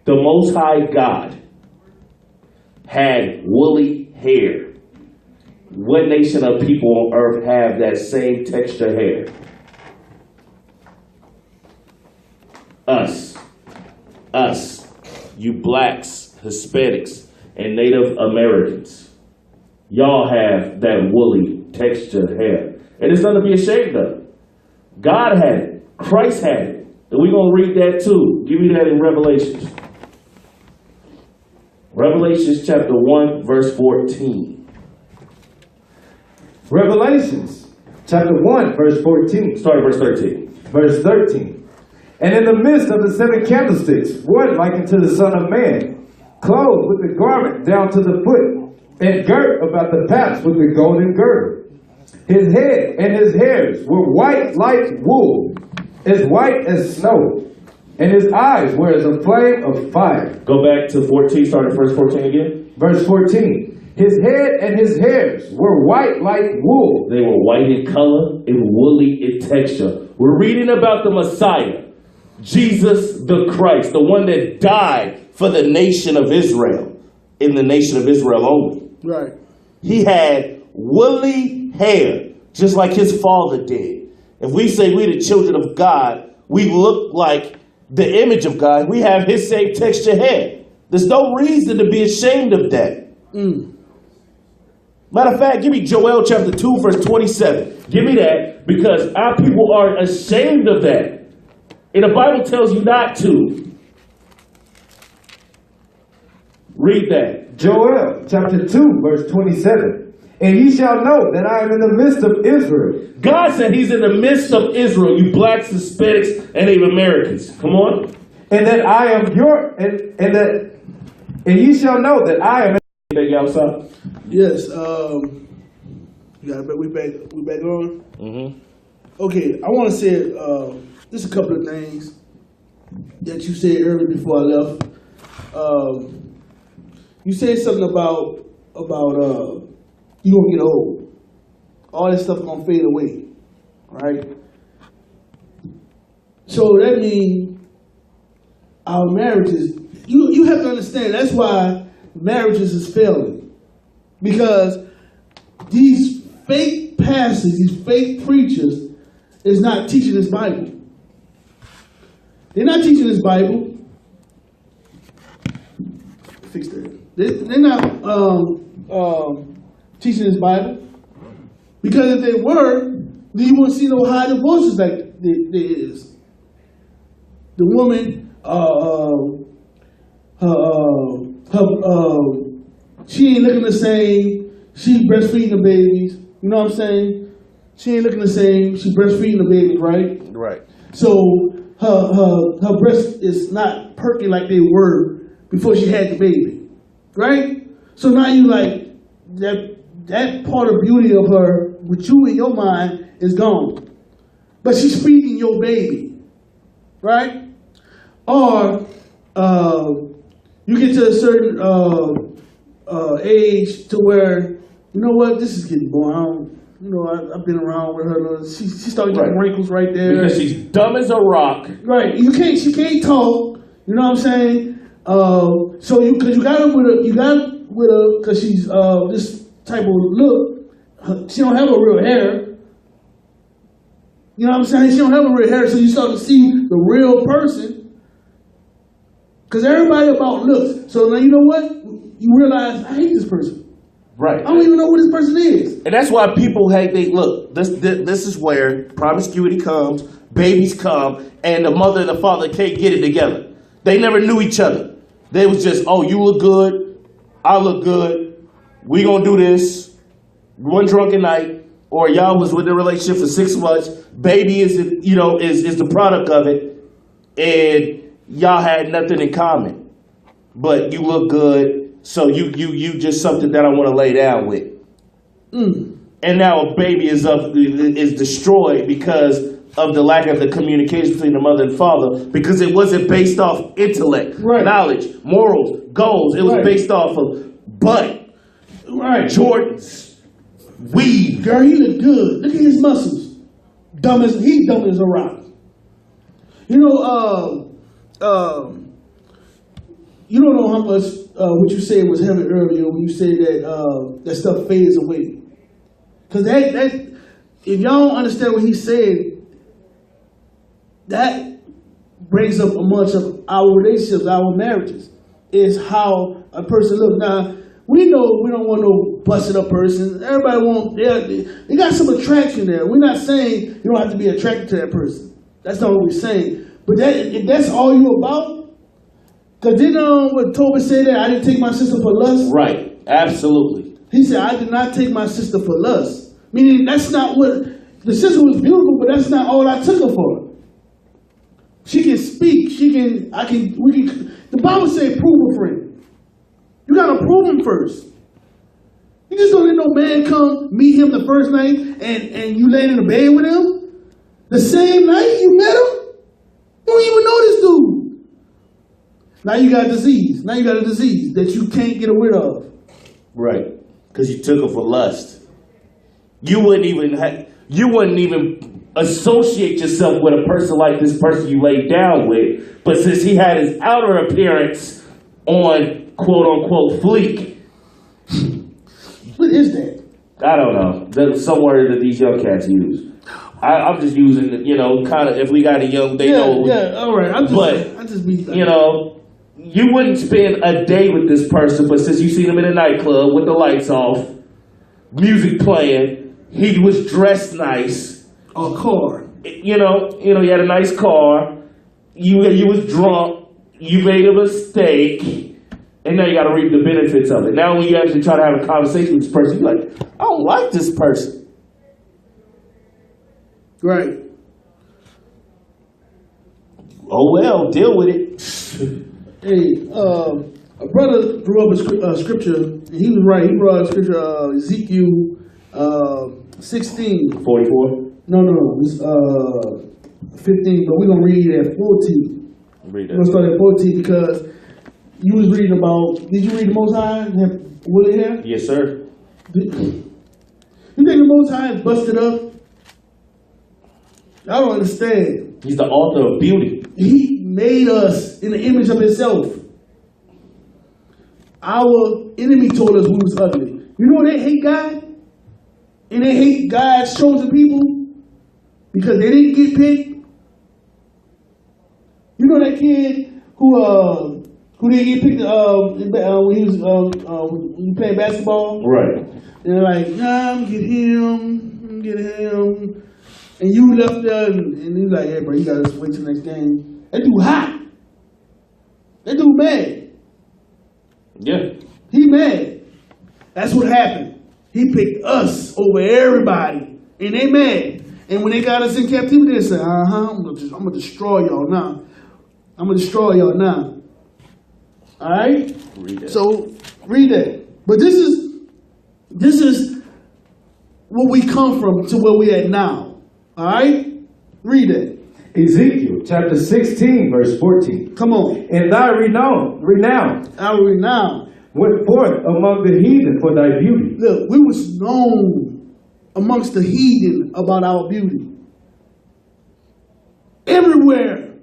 the Most High God, had woolly hair. What nation of people on earth have that same texture hair? Us. Us. You blacks, Hispanics, and Native Americans. Y'all have that woolly texture hair. And it's nothing to be ashamed of. God had it. Christ had it. And we're going to read that too. Give me that in Revelations. Revelations chapter 1, verse 14. Revelations chapter 1, verse 14. Start at verse 13. Verse 13. And in the midst of the seven candlesticks, one like unto the Son of Man, clothed with the garment down to the foot, and girt about the paps with the golden girdle. His head and his hairs were white like wool, as white as snow, and his eyes were as a flame of fire. Go back to 14, start at verse 14 again. Verse 14. His head and his hairs were white like wool. They were white in color and woolly in texture. We're reading about the Messiah, Jesus the Christ, the one that died for the nation of Israel, in the nation of Israel only. Right. He had woolly hair, just like his father did. If we say we the children of God, we look like the image of God. We have his same texture hair. There's no reason to be ashamed of that. Matter of fact, give me Joel chapter 2, verse 27. Give me that, because our people are ashamed of that. And the Bible tells you not to. Read that. Joel chapter 2, verse 27. And ye shall know that I am in the midst of Israel. God said he's in the midst of Israel, you blacks, Hispanics, and Native Americans. Come on. And that I am your, and ye shall know that I am. Outside. Yes. You got it. We back on. Mm-hmm. Okay. I want to say just a couple of things that you said earlier before I left. You said something about you gonna get old. All this stuff gonna fade away, right? So that means our marriages. You have to understand. That's why marriages is failing, because these fake pastors, these fake preachers, is not teaching this Bible. They're not teaching this Bible. Fix that. They're not teaching this Bible, because if they were, then you wouldn't see no high divorces like there is. The woman, she ain't looking the same. She breastfeeding the babies. You know what I'm saying? She ain't looking the same. She breastfeeding the babies, right? Right. So her breast is not perky like they were before she had the baby, right? So now you like that part of beauty of her, with you in your mind, is gone. But she's feeding your baby, right? Or you get to a certain age to where, you know what, this is getting boring. You know, I've been around with her. She started getting wrinkles right there. Because she's dumb as a rock. Right. She can't talk. You know what I'm saying? Cause you got her with her, cause she's this type of look. She don't have a real hair. You know what I'm saying? She don't have a real hair, so you start to see the real person. Cause everybody about looks. So now you know what? You realize I hate this person. Right. I don't even know who this person is. And that's why people hate. This is where promiscuity comes, babies come, and the mother and the father can't get it together. They never knew each other. They was just, oh, you look good, I look good, we gonna do this, one drunken night, or y'all was with the relationship for 6 months, baby is the product of it, and y'all had nothing in common. But you look good, so you just something that I want to lay down with. And now a baby is destroyed because of the lack of the communication between the mother and father, because it wasn't based off intellect, knowledge, morals, goals. It was based off of butt, Jordans, weed. Girl, he look good. Look at his muscles. Dumb as a rock. You know, you don't know how much what you said was heavy earlier when you said that that stuff fades away. Because that if y'all don't understand what he said, that brings up a bunch of our relationships, our marriages, is how a person looks. Now, we know we don't want no busted up person. Everybody want, they got some attraction there. We're not saying you don't have to be attracted to that person. That's not what we're saying. But if that's all you about, because didn't what Toby said that I didn't take my sister for lust? Right, absolutely. He said, I did not take my sister for lust. Meaning that's not what, the sister was beautiful, but that's not all I took her for. She can speak. The Bible says prove a friend. You gotta prove him first. You just don't let no man come meet him the first night and you lay in the bed with him. The same night you met him. You don't even know this dude. Now you got a disease. Now you got a disease that you can't get rid of. Right, because you took her for lust. You wouldn't even associate yourself with a person like this person you laid down with, but since he had his outer appearance on quote-unquote fleek. What is that? I don't know. That's some word that these young cats use. I'm just using it, kind of, if we got a young, they know. Yeah, all right. I just be like, you wouldn't spend a day with this person, but since you seen him in a nightclub with the lights off, music playing, he was dressed nice. A car. He had a nice car. You was drunk. You made a mistake. And now you got to reap the benefits of it. Now when you actually try to have a conversation with this person, you're like, I don't like this person. Right. Oh, well, deal with it. Hey, a brother drew up a scripture, and he was right. He brought a scripture, Ezekiel 16. 44? No, it's 15, but we're going to read at 14. Read We're going to start at 14 because you was reading about, did you read the Most High? Will it have? Yes, sir. You think the Most High is busted up? I don't understand. He's the author of beauty. He made us in the image of himself. Our enemy told us we was ugly. You know they hate God? And they hate God's chosen people because they didn't get picked. You know that kid who didn't get picked when he was playing basketball? Right. They're like, nah, I'm gonna get him. And you left there and he's like, hey bro, you gotta wait till the next game. That dude hot. That dude mad. Yeah. He mad. That's what happened. He picked us over everybody. And they mad. And when they got us in captivity, they said, I'm gonna destroy y'all now. I'm gonna destroy y'all now. Alright? Read that. So read that. But this is where we come from to where we at now. Alright? Read that. Ezekiel chapter 16, verse 14. Come on. And thy renown Our renown. went forth among the heathen for thy beauty. Look, we was known amongst the heathen about our beauty. Everywhere.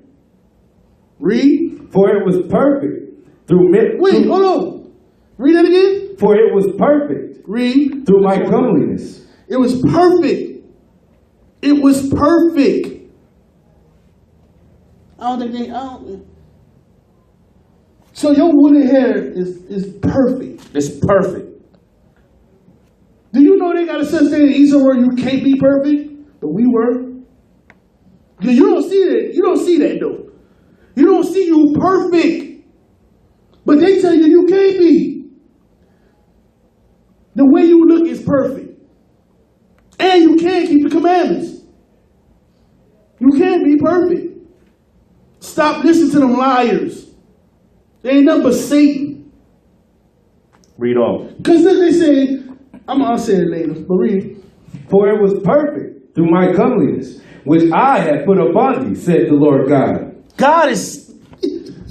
Read. For it was perfect through Wait, hold on. Read that again. For it was perfect Read. through my comeliness. It was perfect. It was perfect. So your woolly hair is perfect. It's perfect. Do you know they got a such thing in Israel where you can't be perfect? But we were. You don't see that. You don't see that though. You don't see you perfect. But they tell you you can't be. The way you look is perfect. And you can't keep the commandments. You can't be perfect. Stop listening to them liars. They ain't nothing but Satan. Read on. Because then they say, I'll say it later, but read. For it was perfect through my comeliness, which I had put upon thee, said the Lord God. God is.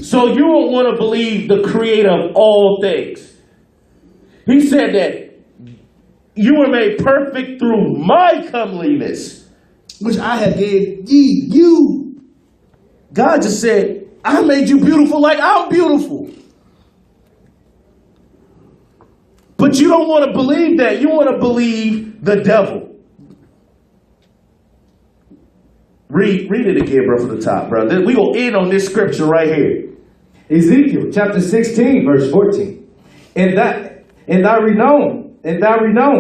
So you don't want to believe the creator of all things. He said that you were made perfect through my comeliness, Which I have gave ye, you. God just said, I made you beautiful like I'm beautiful. But you don't want to believe that. You want to believe the devil. Read it again, bro, from the top, bro. We're going to end on this scripture right here. Ezekiel chapter 16, verse 14. And thy renown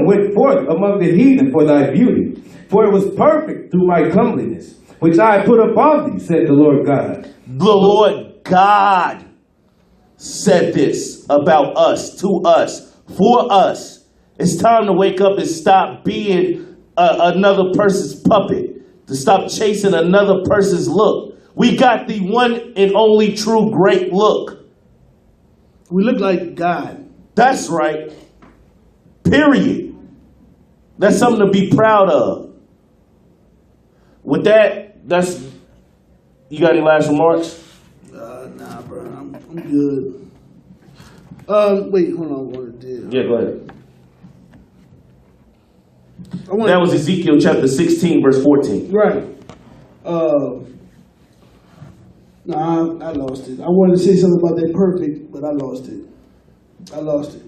went forth among the heathen for thy beauty. For it was perfect through my comeliness, which I put upon thee, said the Lord God. The Lord God said this about us, to us, for us. It's time to wake up and stop being another person's puppet, to stop chasing another person's look. We got the one and only true great look. We look like God. That's right. Period. That's something to be proud of. With that, you got any last remarks? Nah, bro. I'm good. Wait, hold on. What did? Yeah, go ahead. That was Ezekiel chapter 16, verse 14. Right. Nah, I lost it. I wanted to say something about that perfect, but I lost it.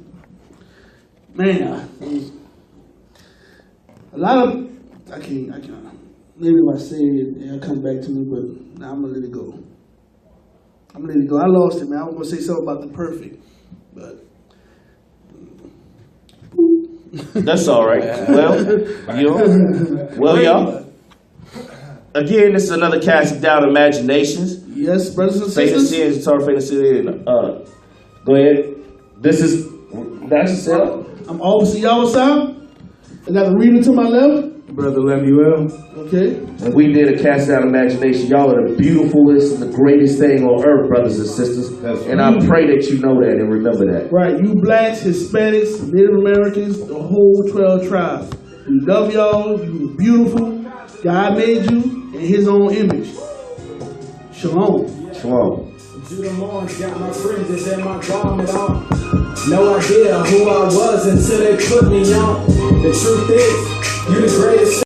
Man, a lot of, I can't. Maybe if I say it, it'll come back to me, but nah, I'm gonna let it go. I lost it, man. I was gonna say something about the perfect, but. That's all right. Well, y'all. Again, this is another casting down imaginations. Yes, brothers and Fate of sisters. sins, Torah, fate of sin. Go ahead. That's yourself. I'm obviously y'all side. I got the reader to my left. Brother Lemuel. Okay. And we did a cast down imagination. Y'all are the beautifulest and the greatest thing on earth, brothers and sisters. And I pray that you know that and remember that. Right. You blacks, Hispanics, Native Americans, the whole 12 tribes. We love y'all. You beautiful. God made you in his own image. Shalom. Shalom. Judah Morris got my fringes and my garment on. No idea who I was until they put me on. The truth is, you the greatest.